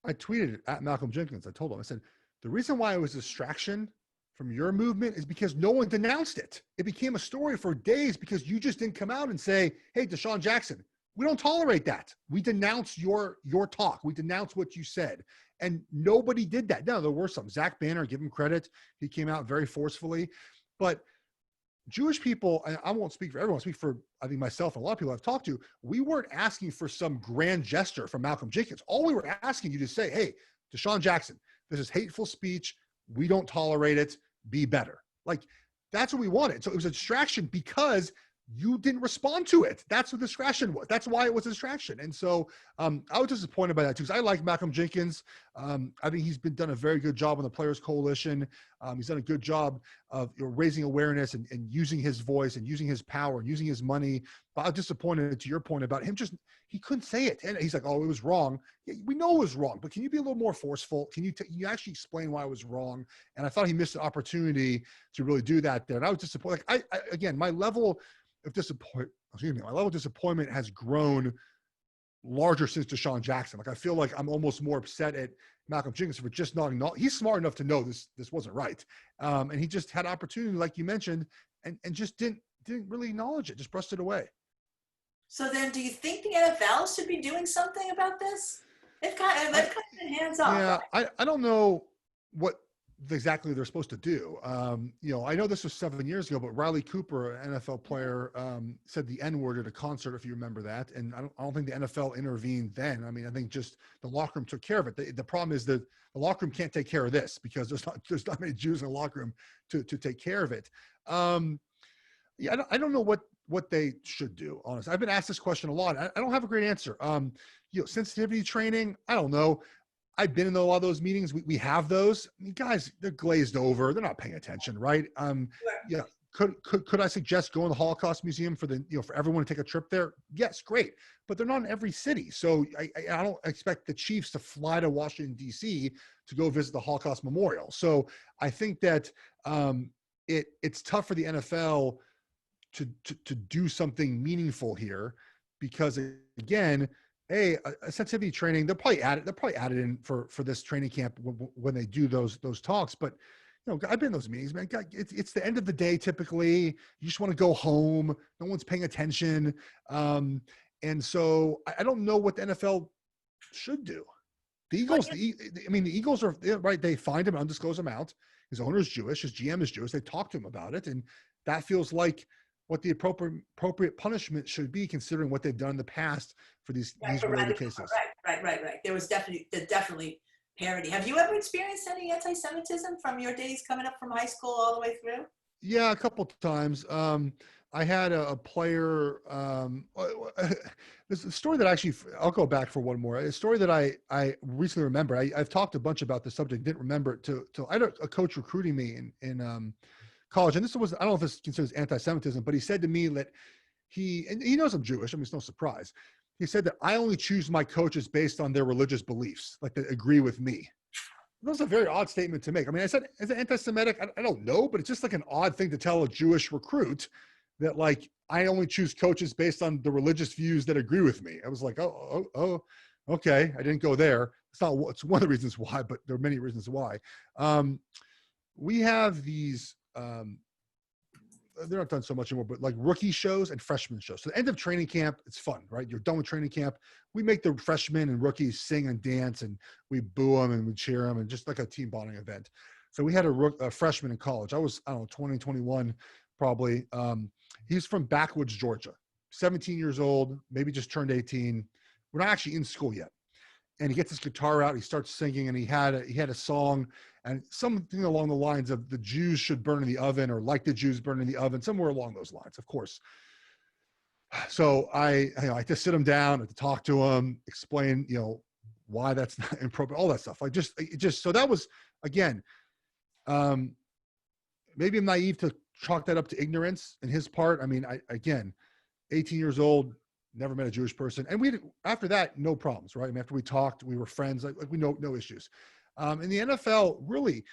that? I tweeted at Malcolm Jenkins. I told him, I said, the reason why it was a distraction from your movement is because no one denounced it. It became a story for days because you just didn't come out and say, "Hey, Deshawn Jackson, we don't tolerate that. We denounce your talk. We denounce what you said." And nobody did that. No, there were some. Zach Banner, give him credit. He came out very forcefully. But Jewish people, and I won't speak for everyone, I'll speak for, I think, myself and a lot of people I've talked to, we weren't asking for some grand gesture from Malcolm Jenkins. All we were asking you to say, "Hey, Deshawn Jackson, this is hateful speech. We don't tolerate it. Be better." Like, that's what we wanted. So it was a distraction because you didn't respond to it. That's what the distraction was. That's why it was a distraction. And so I was disappointed by that too, because I like Malcolm Jenkins. I think he's done a very good job on the Players Coalition. He's done a good job of raising awareness and using his voice and using his power and using his money. But I was disappointed, to your point, about him he couldn't say it. And he's like, "Oh, it was wrong." Yeah, we know it was wrong, but can you be a little more forceful? Can you actually explain why it was wrong? And I thought he missed an opportunity to really do that there. And I was disappointed. Like, again, my level of disappointment has grown larger since Deshawn Jackson. Like, I feel like I'm almost more upset at Malcolm Jenkins for just not he's smart enough to know this wasn't right. And he just had opportunity, like you mentioned, and just didn't really acknowledge it, just brushed it away. So then do you think the NFL should be doing something about this? They've kind of been hands off. Yeah, I don't know what exactly they're supposed to do. I know this was 7 years ago, but Riley Cooper, an NFL player, said the N-word at a concert, if you remember that. And I don't think the NFL intervened then. I mean, I think just the locker room took care of it. The problem is that the locker room can't take care of this because there's not many Jews in the locker room to take care of it. Yeah, I don't know what they should do, honestly. I've been asked this question a lot. I don't have a great answer. Sensitivity training, I don't know. I've been in a lot of those meetings. We have those. I mean, guys, they're glazed over. They're not paying attention, right? Yeah. Could I suggest going to the Holocaust Museum for for everyone to take a trip there? Yes, great. But they're not in every city. So I don't expect the Chiefs to fly to Washington, D.C. to go visit the Holocaust Memorial. So I think that it's tough for the NFL to do something meaningful here because, again, a sensitivity training, they'll probably add it in for this training camp when they do those talks. But I've been in those meetings, man. God, it's the end of the day. Typically, you just want to go home. No one's paying attention, and so I don't know what the NFL should do. The Eagles, the Eagles are right. They find him, undisclosed amount. His owner is Jewish. His GM is Jewish. They talk to him about it, and that feels like what the appropriate punishment should be, considering what they've done in the past for these related cases. Right. There was definitely parody. Have you ever experienced any anti-Semitism from your days coming up from high school all the way through? Yeah, a couple of times. I had a player. There's a story that I'll go back for one more. A story that I recently remember. I've talked a bunch about this subject. Didn't remember it till I had a coach recruiting me in college, and this was, I don't know if this considers anti-Semitism, but he said to me that he knows I'm Jewish. I mean, it's no surprise. He said that I only choose my coaches based on their religious beliefs, like they agree with me. That was a very odd statement to make. I mean, I said, is it anti-Semitic? I don't know, but it's just like an odd thing to tell a Jewish recruit that, like, I only choose coaches based on the religious views that agree with me. I was like, oh, okay. I didn't go there. It's one of the reasons why, but there are many reasons why. We have these, they're not done so much anymore, but like rookie shows and freshman shows. So the end of training camp, it's fun, right? You're done with training camp. We make the freshmen and rookies sing and dance, and we boo them and we cheer them, and just like a team bonding event. So we had a freshman in college. I was, 20, 21 probably. He's from backwoods, Georgia, 17 years old, maybe just turned 18. We're not actually in school yet. And he gets his guitar out, he starts singing, and he had a song, and something along the lines of the Jews should burn in the oven, or like the Jews burn in the oven, somewhere along those lines, of course. So I had to sit him down and to talk to him, explain, why that's not inappropriate, all that stuff. Like so that was, again, maybe I'm naive to chalk that up to ignorance in his part. I mean, 18 years old, never met a Jewish person. And after that, no problems, right? I mean, after we talked, we were friends, like we no issues. In the NFL, really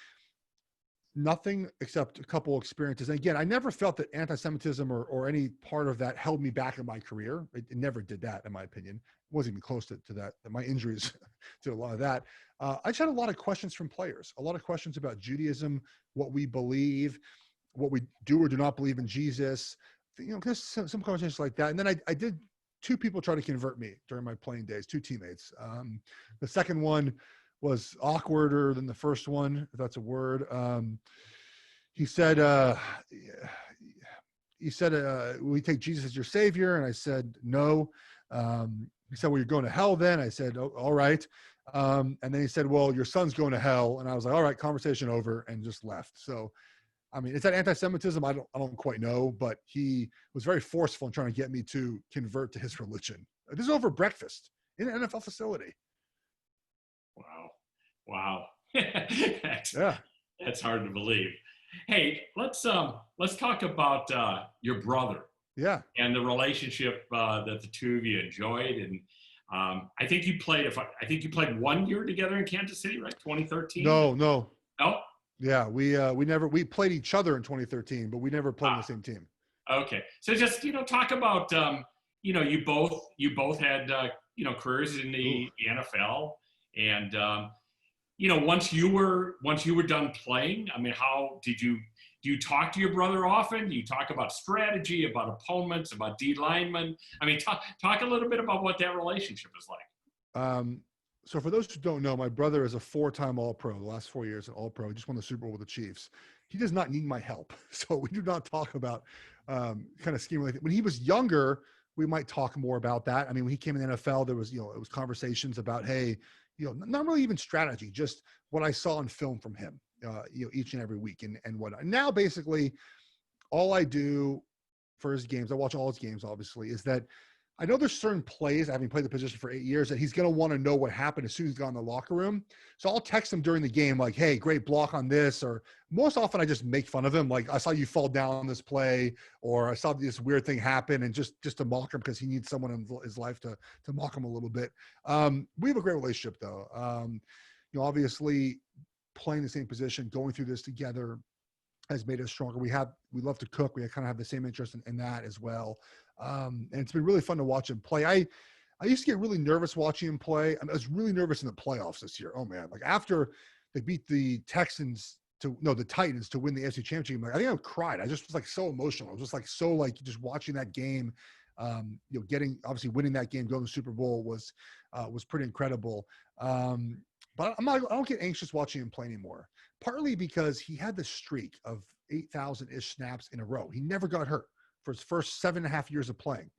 nothing except a couple experiences. And again, I never felt that anti-Semitism or any part of that held me back in my career. It never did that, in my opinion. It wasn't even close to that. My injuries did a lot of that. I just had a lot of questions from players, a lot of questions about Judaism, what we believe, what we do or do not believe in Jesus, some conversations like that. And then I did, two people try to convert me during my playing days, two teammates. The second one was awkwarder than the first one, if that's a word. He said, we take Jesus as your savior. And I said, no. He said, well, you're going to hell then. I said, oh, all right. And then he said, well, your son's going to hell. And I was like, all right, conversation over, and just left. So, I mean, is that anti-Semitism? I don't quite know, but he was very forceful in trying to get me to convert to his religion. This is over breakfast in an NFL facility. Wow. That's hard to believe. Hey, let's talk about your brother. Yeah. And the relationship that the two of you enjoyed, and I think you played 1 year together in Kansas City, right? 2013. No. Yeah, we played each other in 2013, but we never played on the same team. Okay, so just talk about you both had careers in the NFL, and once you were done playing, I mean, how do you talk to your brother often? Do you talk about strategy, about opponents, about D linemen? I mean, talk a little bit about what that relationship is like. So for those who don't know, my brother is a 4-time All-Pro, the last 4 years an All-Pro. He just won the Super Bowl with the Chiefs. He does not need my help. So we do not talk about kind of scheming. When he was younger, we might talk more about that. I mean, when he came in the NFL, there was, it was conversations about, hey, not really even strategy, just what I saw in film from him, each and every week and whatnot. Now, basically, all I do for his games, I watch all his games, obviously, is that I know there's certain plays, having played the position for 8 years, that he's going to want to know what happened as soon as he's got in the locker room. So I'll text him during the game, like, hey, great block on this. Or most often I just make fun of him. Like, I saw you fall down on this play, or I saw this weird thing happen, and just to mock him because he needs someone in his life to mock him a little bit. We have a great relationship, though. Obviously playing the same position, going through this together has made us stronger. We love to cook. We kind of have the same interest in that as well. And it's been really fun to watch him play. I used to get really nervous watching him play. I was really nervous in the playoffs this year. Oh man. Like after they beat the Titans to win the AFC Championship, I think I cried. I just was like so emotional. I was just like, just watching that game, obviously winning that game, going to the Super Bowl was pretty incredible. But I don't get anxious watching him play anymore. Partly because he had this streak of 8,000-ish snaps in a row. He never got hurt for his first 7.5 years of playing.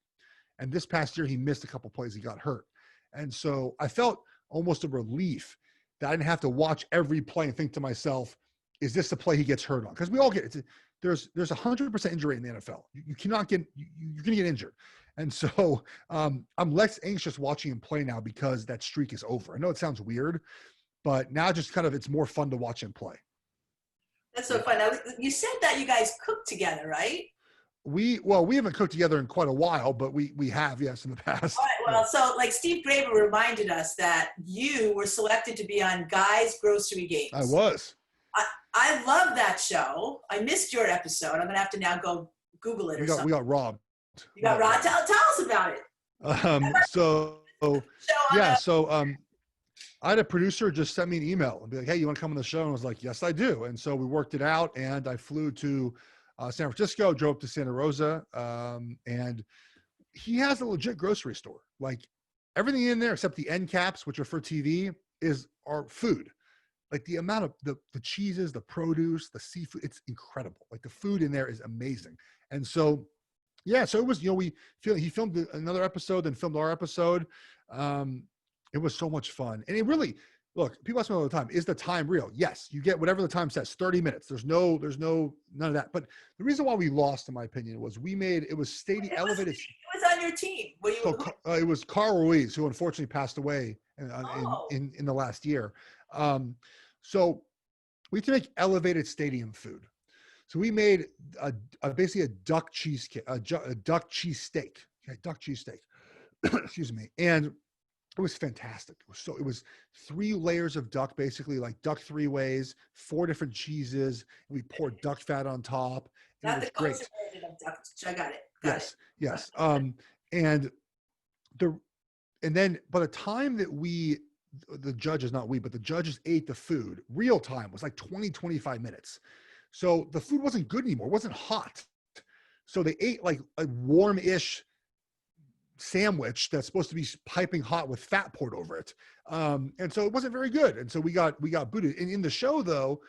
And this past year, he missed a couple plays. He got hurt. And so I felt almost a relief that I didn't have to watch every play and think to myself, is this the play he gets hurt on? Because we all get it. There's 100% injury in the NFL. You cannot get, you're going to get injured. And so I'm less anxious watching him play now because that streak is over. I know it sounds weird, but now just kind of, it's more fun to watch him play. That's so fun. Now, you said that you guys cook together, right? We haven't cooked together in quite a while, but we have, yes, in the past. All right, well, so like Steve Graber reminded us that you were selected to be on Guy's Grocery Games. I was. I love that show. I missed your episode. I'm going to have to now go Google it or something. We got robbed. You got robbed? Tell us about it. I had a producer just send me an email and be like, hey, you want to come on the show? And I was like, yes, I do. And so we worked it out, and I flew to San Francisco, drove to Santa Rosa, and he has a legit grocery store. Like everything in there except the end caps, which are for TV, are food. Like the amount of the cheeses, the produce, the seafood, it's incredible. Like the food in there is amazing. And so, yeah, so it was, he filmed another episode, then filmed our episode. It was so much fun. And it really, look, people ask me all the time, is the time real? Yes, you get whatever the time says, 30 minutes. There's none of that. But the reason why we lost, in my opinion, was it was stadium elevated. It was on your team. It was Carl Ruiz, who unfortunately passed away in the last year. So we had to make elevated stadium food. So we made basically a duck cheese steak, excuse me. And it was fantastic. It was 3 layers of duck, basically like duck 3 ways, 4 different cheeses. And we poured duck fat on top. And it was great. I got it. Yes. And then by the time that the judges ate the food, real time was like 20-25 minutes. So the food wasn't good anymore. It wasn't hot. So they ate like a warm-ish sandwich that's supposed to be piping hot with fat poured over it. And so it wasn't very good. And so we got booted. And in the show, though,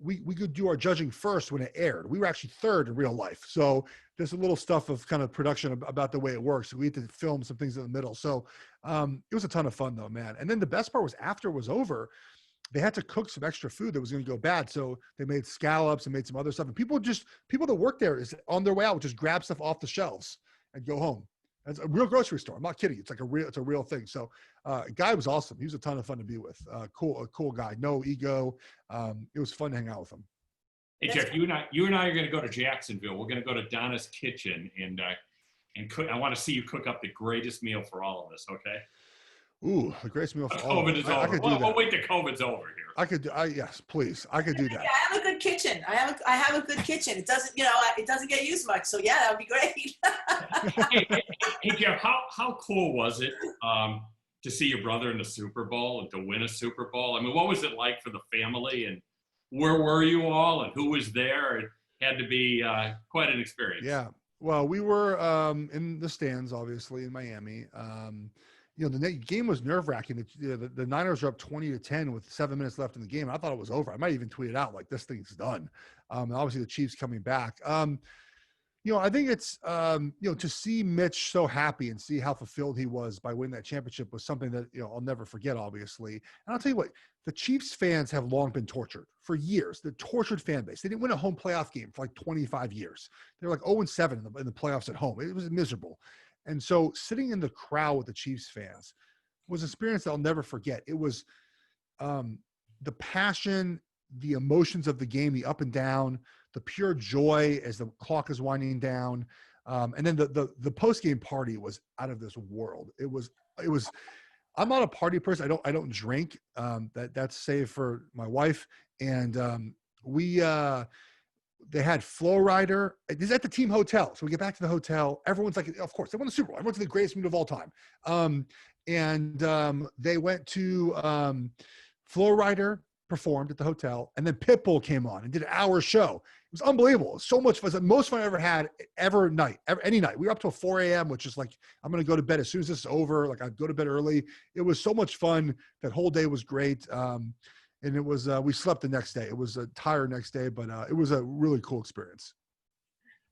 we could do our judging first when it aired. We were actually third in real life. So there's a little stuff of kind of production about the way it works. We had to film some things in the middle. So it was a ton of fun, though, man. And then the best part was after it was over, they had to cook some extra food that was going to go bad. So they made scallops and made some other stuff. And people that work there is on their way out, just grab stuff off the shelves and go home. It's a real grocery store. I'm not kidding. It's a real thing. So Guy was awesome. He was a ton of fun to be with. A cool guy. No ego. It was fun to hang out with him. Hey Jeff, you and I are going to go to Jacksonville. We're going to go to Donna's Kitchen and cook. I want to see you cook up the greatest meal for all of us. Okay. Ooh, the greatest meal for all of us. COVID is over. We'll wait till COVID's over here. Yes, please. I could do that. Yeah, I have a good kitchen. I have a good kitchen. It doesn't get used much. So yeah, that would be great. hey Jeff, how cool was it to see your brother in the Super Bowl and to win a Super Bowl? I mean, what was it like for the family, and where were you all, and who was there? It had to be quite an experience. Yeah. Well, we were in the stands, obviously, in Miami. the game was nerve-wracking. The Niners were up 20-10 with 7 minutes left in the game. I thought it was over. I might even tweet it out like, this thing's done. And obviously the Chiefs coming back. I think it's, to see Mitch so happy and see how fulfilled he was by winning that championship was something that, I'll never forget, obviously. And I'll tell you what, the Chiefs fans have long been tortured for years. The tortured fan base. They didn't win a home playoff game for like 25 years. They were like 0-7 in the playoffs at home. It was miserable. And so sitting in the crowd with the Chiefs fans was an experience that I'll never forget. It was the passion, the emotions of the game, the up and down, the pure joy as the clock is winding down. And then the post-game party was out of this world. It was, I'm not a party person. I don't drink. That's saved for my wife. And they had Flow Rider. This is at the team hotel. So we get back to the hotel. Everyone's like, of course, they won the Super Bowl. Everyone's in the greatest mood of all time. They went to Flow Rider, performed at the hotel, and then Pitbull came on and did an hour show. It was unbelievable. It was so much fun. It was the most fun I ever had any night. We were up till 4 a.m., which is like, I'm going to go to bed as soon as this is over. Like, I'd go to bed early. It was so much fun. That whole day was great. And it was, we slept the next day. It was a tired next day, but it was a really cool experience.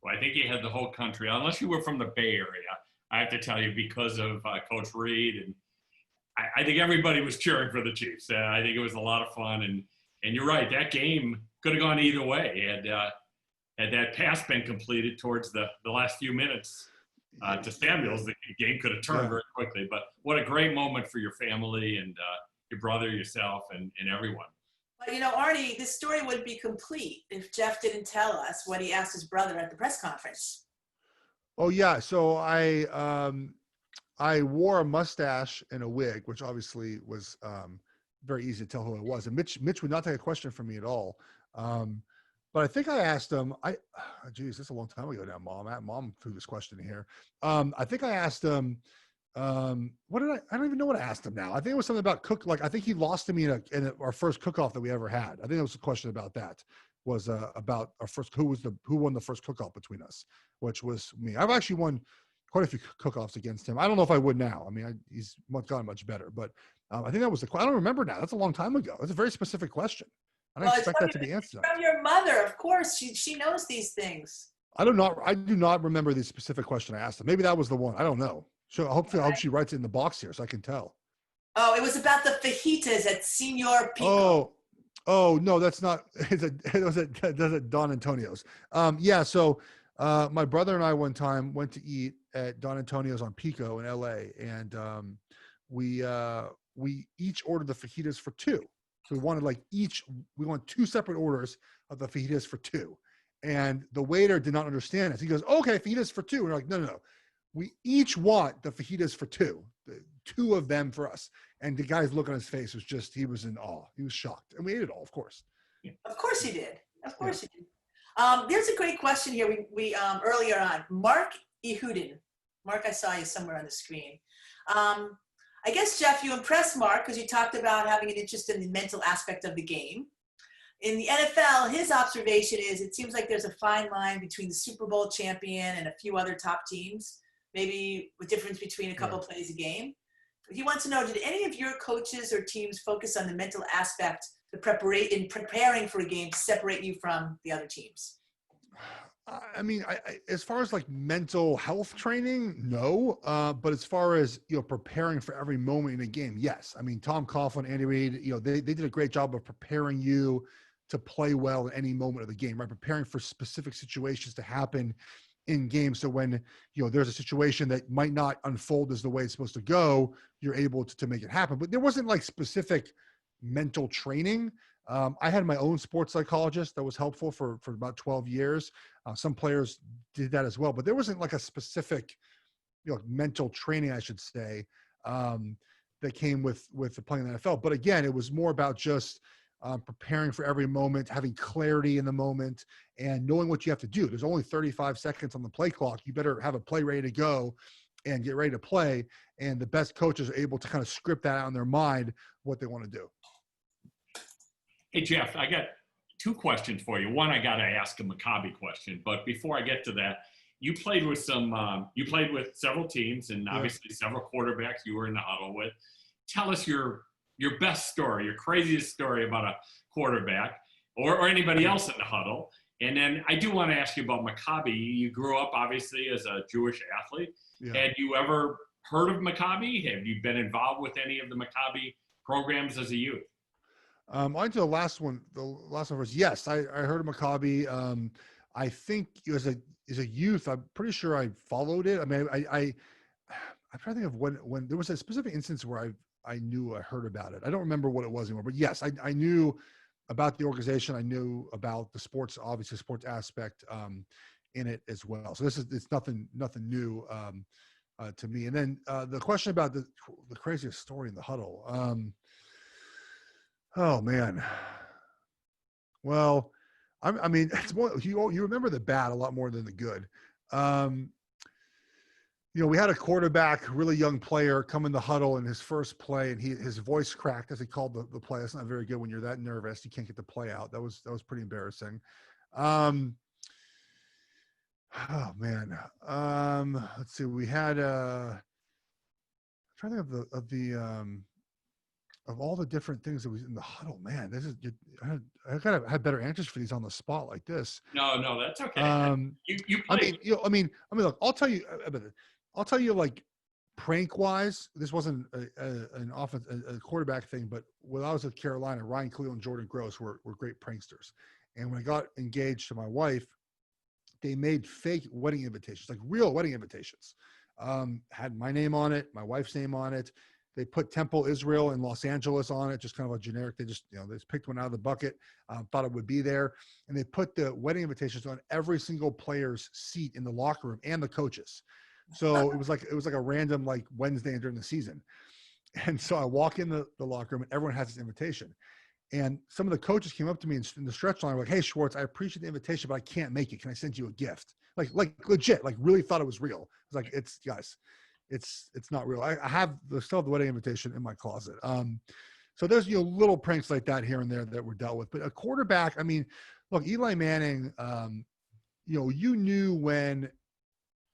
Well, I think you had the whole country, unless you were from the Bay Area. I have to tell you, because of Coach Reed, and I think everybody was cheering for the Chiefs. I think it was a lot of fun, and you're right, that game could have gone either way. Had that pass been completed towards the last few minutes to Samuels, the game could have turned very quickly. But what a great moment for your family and your brother, yourself, and everyone. But Arnie, this story wouldn't be complete if Geoff didn't tell us what he asked his brother at the press conference. Oh yeah, so I wore a mustache and a wig, which obviously was very easy to tell who it was. And Mitch would not take a question from me at all. But I think I asked him, geez, that's a long time ago now, Mom threw this question in here. I think I asked him, I don't even know what I asked him now. I think it was something about I think he lost to me in our first cook-off that we ever had. I think it was a question about that. Was about our first, who won the first cook-off between us, which was me. I've actually won quite a few cook-offs against him. I don't know if I would now. I mean, he's gotten much better, but I think that was I don't remember now. That's a long time ago. That's a very specific question. I didn't expect that to be answered. From your mother, of course. She knows these things. I do not remember the specific question I asked him. Maybe that was the one. I don't know. So I hope she writes it in the box here so I can tell. Oh, it was about the fajitas at Senor Pico. Oh no, that's not. It was at Don Antonio's. Yeah. So my brother and I one time went to eat at Don Antonio's on Pico in LA, and we each ordered the fajitas for two. So we wanted we want two separate orders of the fajitas for two. And the waiter did not understand us. He goes, okay, fajitas for two. And we're like, no. We each want the fajitas for two, two of them for us. And the guy's look on his face was just, he was in awe. He was shocked. And we ate it all, of course. Of course he did. Of course he did. There's a great question here. We earlier on, Mark Ehudin. Mark, I saw you somewhere on the screen. I guess, Geoff, you impressed Mark because you talked about having an interest in the mental aspect of the game. In the NFL, his observation is it seems like there's a fine line between the Super Bowl champion and a few other top teams, maybe a difference between a couple plays a game. He wants to know, did any of your coaches or teams focus on the mental aspect in preparing for a game to separate you from the other teams? I mean, as far as like mental health training, no. But as far as, preparing for every moment in a game, yes. I mean, Tom Coughlin, Andy Reid, they did a great job of preparing you to play well in any moment of the game, right? Preparing for specific situations to happen in games. So when, there's a situation that might not unfold as the way it's supposed to go, you're able to make it happen. But there wasn't like specific mental training. I had my own sports psychologist that was helpful for about 12 years. Some players did that as well, but there wasn't like a specific, mental training, I should say, that came with playing in the NFL. But again, it was more about just preparing for every moment, having clarity in the moment, and knowing what you have to do. There's only 35 seconds on the play clock. You better have a play ready to go and get ready to play. And the best coaches are able to kind of script that out in their mind, what they want to do. Hey, Geoff, I got two questions for you. One, I got to ask a Maccabi question, but before I get to that, you played with several teams and obviously several quarterbacks you were in the huddle with. Tell us your best story, your craziest story about a quarterback or anybody else in the huddle. And then I do want to ask you about Maccabi. You grew up obviously as a Jewish athlete. Yeah. Had you ever heard of Maccabi? Have you been involved with any of the Maccabi programs as a youth? On to the last one first. Yes, I heard of Maccabi. I think as a youth, I'm pretty sure I followed it. I mean, I'm trying to think of when there was a specific instance where I knew I heard about it. I don't remember what it was anymore, but yes, I knew about the organization. I knew about the sports, obviously sports aspect in it as well. So it's nothing new to me. And then the question about the craziest story in the huddle. Oh man. Well, I mean, it's more, you remember the bad a lot more than the good. We had a quarterback, really young player, come in the huddle in his first play, and his voice cracked as he called the play. That's not very good when you're that nervous. You can't get the play out. That was pretty embarrassing. Oh man. Let's see. We had I'm trying to think of all the different things that was in the huddle. Man, I gotta have better answers for these on the spot like this. No, that's okay. You played. I mean, look, I'll tell you like prank wise, this wasn't an offense, a quarterback thing, but when I was at Carolina, Ryan Khalil and Jordan Gross were great pranksters. And when I got engaged to my wife, they made fake wedding invitations, like real wedding invitations. Had my name on it, my wife's name on it. They put Temple Israel in Los Angeles on it, just kind of a generic. They just picked one out of the bucket, thought it would be there. And they put the wedding invitations on every single player's seat in the locker room and the coaches. So it was like a random like Wednesday during the season. And so I walk in the locker room and everyone has this invitation. And some of the coaches came up to me in the stretch line, like, "Hey Schwartz, I appreciate the invitation, but I can't make it. Can I send you a gift?" Like legit, like really thought it was real. I was like, it's not real. I still have the wedding invitation in my closet. So there's little pranks like that here and there that were dealt with. But a quarterback, I mean, look, Eli Manning, you knew when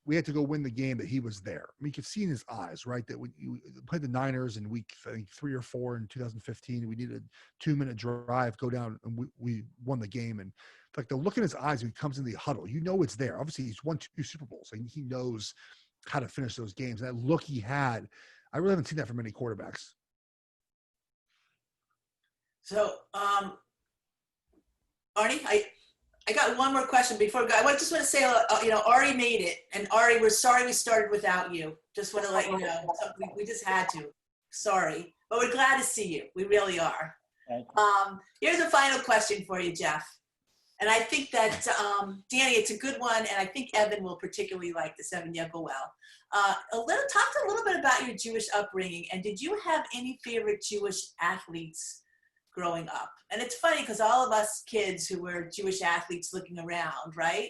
we had to go win the game that he was there. I mean, you could see in his eyes, right, that when you played the Niners in week, I think 3 or 4 in 2015, we needed a 2-minute drive, go down, and we won the game. And like the look in his eyes when he comes in the huddle, it's there. Obviously, he's won 2 Super Bowls, and he knows how to finish those games. That look he had, I really haven't seen that from many quarterbacks. So, Arnie, I got one more question before we go. I just want to say, Ari made it, and Ari, we're sorry we started without you. Just want to let you know. We just had to. Sorry, but we're glad to see you. We really are. Here's a final question for you, Geoff. And I think that, Danny, it's a good one, and I think Evan will particularly like this. Evan Yepowell. Talk a little bit about your Jewish upbringing, and did you have any favorite Jewish athletes growing up? And it's funny because all of us kids who were Jewish athletes looking around, right?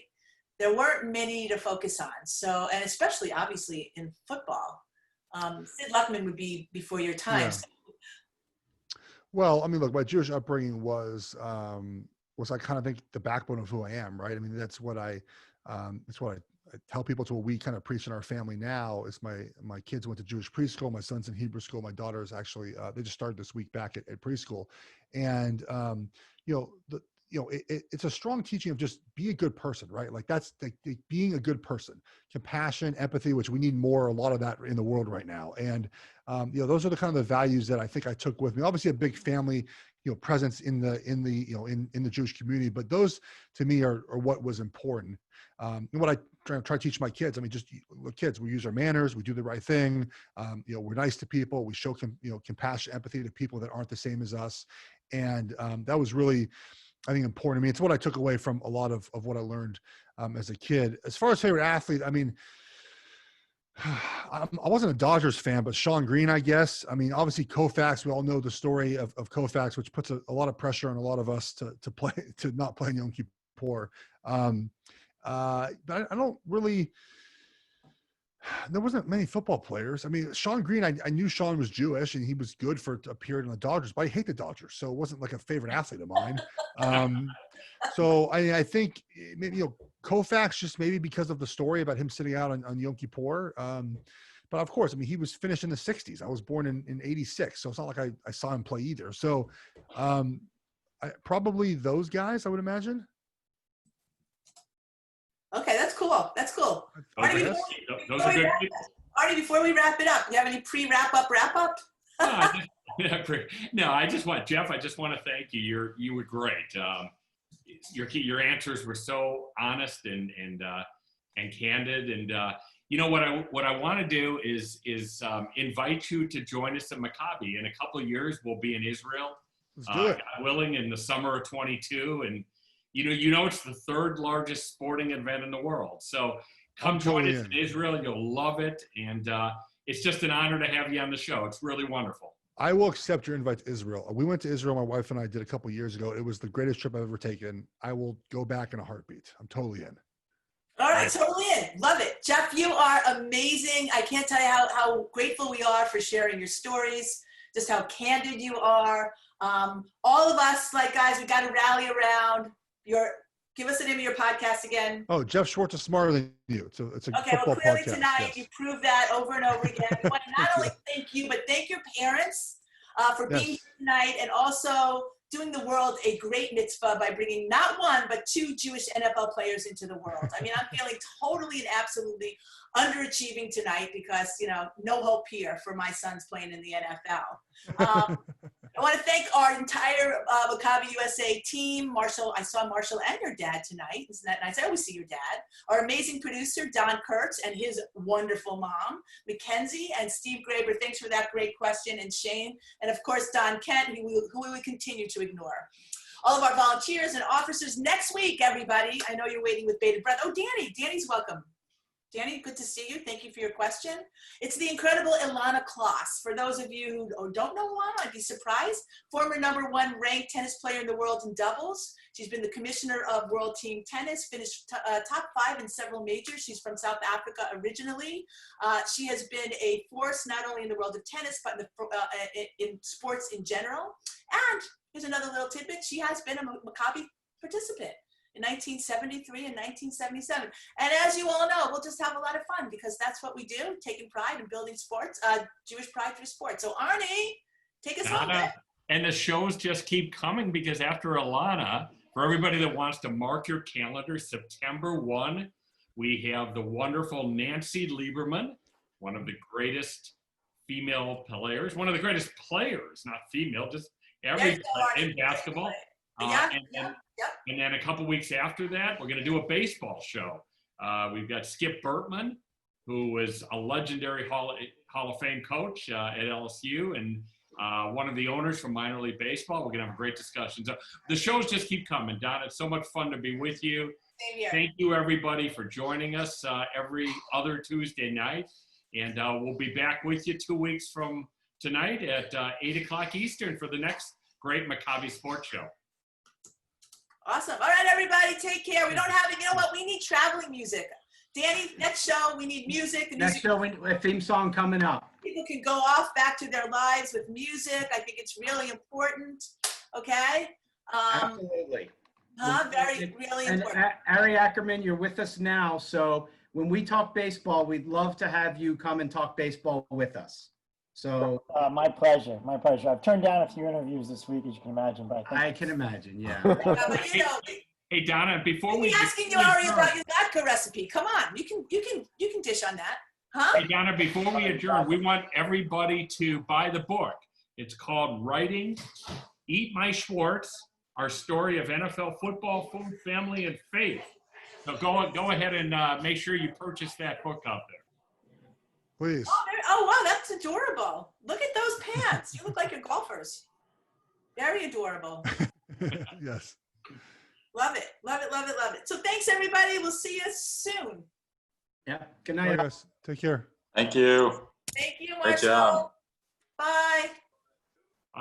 There weren't many to focus on. So, and especially obviously in football, Sid Luckman would be before your time. Yeah. Well, I mean, look, my Jewish upbringing was I kind of think the backbone of who I am, right? I mean, that's what I tell people. To what we kind of preach in our family now is my kids went to Jewish preschool. My son's in Hebrew school. My daughter is actually they just started this week back at preschool, and it's a strong teaching of just be a good person, right? Like that's being a good person, compassion, empathy, which we need more, a lot of that in the world right now. And those are the kind of the values that I think I took with me. Obviously, a big family presence in the Jewish community, but those to me are what was important. And what I try to teach my kids, I mean, just look, kids, we use our manners, we do the right thing. We're nice to people. We show compassion, empathy to people that aren't the same as us. And that was really, I think, important to me. It's what I took away from a lot of what I learned as a kid. As far as favorite athlete, I mean, I wasn't a Dodgers fan, but Sean Green, I guess. I mean, obviously Koufax, we all know the story of Koufax, which puts a lot of pressure on a lot of us to not play in Yom Kippur. But I don't really, There wasn't many football players. I mean, Sean Green, I knew Sean was Jewish and he was good for a period in the Dodgers, but I hate the Dodgers. So it wasn't like a favorite athlete of mine. So I think maybe, Koufax, just maybe because of the story about him sitting out on Yom Kippur. But of course, I mean, he was finished in the 60s. I was born in 86. So it's not like I saw him play either. So probably those guys, I would imagine. Okay, that's cool. That's cool. Those are good people. Arnie, before we wrap it up, do you have any pre-wrap up? No, I just want to thank you. You were great. Your answers were so honest and candid. And what I want to do is invite you to join us at Maccabi. In a couple of years, we'll be in Israel, God willing, in the summer of 22. And it's the third largest sporting event in the world. So come join us in Israel. You'll love it. And it's just an honor to have you on the show. It's really wonderful. I will accept your invite to Israel. We went to Israel, my wife and I did a couple of years ago. It was the greatest trip I've ever taken. I will go back in a heartbeat. I'm totally in. All right, totally in. Love it. Jeff, you are amazing. I can't tell you how grateful we are for sharing your stories, just how candid you are. All of us, guys, we got to rally around. Give us the name of your podcast again. Oh, Geoff Schwartz is smarter than you. It's a okay, football clearly podcast. Tonight you proved that over and over again. We want to not only thank you, but thank your parents for being here tonight and also doing the world a great mitzvah by bringing not one, but 2 Jewish NFL players into the world. I mean, I'm feeling totally and absolutely underachieving tonight because, no hope here for my sons playing in the NFL. I want to thank our entire Maccabi USA team. Marshall, I saw Marshall and your dad tonight. Isn't that nice? I always see your dad. Our amazing producer, Don Kurtz, and his wonderful mom, Mackenzie, and Steve Graber. Thanks for that great question. And Shane. And, of course, Don Kent, who we will continue to ignore. All of our volunteers and officers next week, everybody. I know you're waiting with bated breath. Oh, Danny. Danny's welcome. Danny, good to see you. Thank you for your question. It's the incredible Ilana Kloss. For those of you who don't know Ilana, I'd be surprised. Former #1 ranked tennis player in the world in doubles. She's been the commissioner of World Team Tennis, finished top 5 in several majors. She's from South Africa originally. She has been a force not only in the world of tennis, but in sports in general. And here's another little tidbit. She has been a Maccabi participant in 1973 and 1977. And as you all know, we'll just have a lot of fun because that's what we do, taking pride in building sports, Jewish pride through sports. So Arnie, take us home. And the shows just keep coming because after Ilana, for everybody that wants to mark your calendar, September 1, we have the wonderful Nancy Lieberman, one of the greatest female players, one of the greatest players, not female, just every in basketball. And then a couple weeks after that, we're going to do a baseball show. We've got Skip Bertman, who was a legendary Hall of Fame coach at LSU and one of the owners from minor league baseball. We're going to have a great discussion. So the shows just keep coming, Donna. It's so much fun to be with you. Same here. Thank you, everybody, for joining us every other Tuesday night. And we'll be back with you 2 weeks from tonight at 8 o'clock Eastern for the next great Maccabi Sports Show. Awesome. All right, everybody, take care. We don't have it. You know what? We need traveling music. Danny, next show, we need music. Next show, a theme song coming up. People can go off back to their lives with music. I think it's really important. Okay? Absolutely. Really important. And Ari Ackerman, you're with us now. So when we talk baseball, we'd love to have you come and talk baseball with us. So my pleasure. I've turned down a few interviews this week, as you can imagine. But I can imagine, yeah. Hey Donna, before we asking you, Ari, about your vodka recipe. Come on, you can dish on that, huh? Hey Donna, before we adjourn, we want everybody to buy the book. It's called "Writing, Eat My Schwartz: Our Story of NFL Football, Food, Family, and Faith." So go ahead and make sure you purchase that book out there. Please. Oh, wow, that's adorable. Look at those pants. You look like you're golfers. Very adorable. Yes. Love it. So thanks, everybody. We'll see you soon. Yeah. Good night. Bye, guys. Take care. Thank you. Thank you, Great job. Marshall. Bye.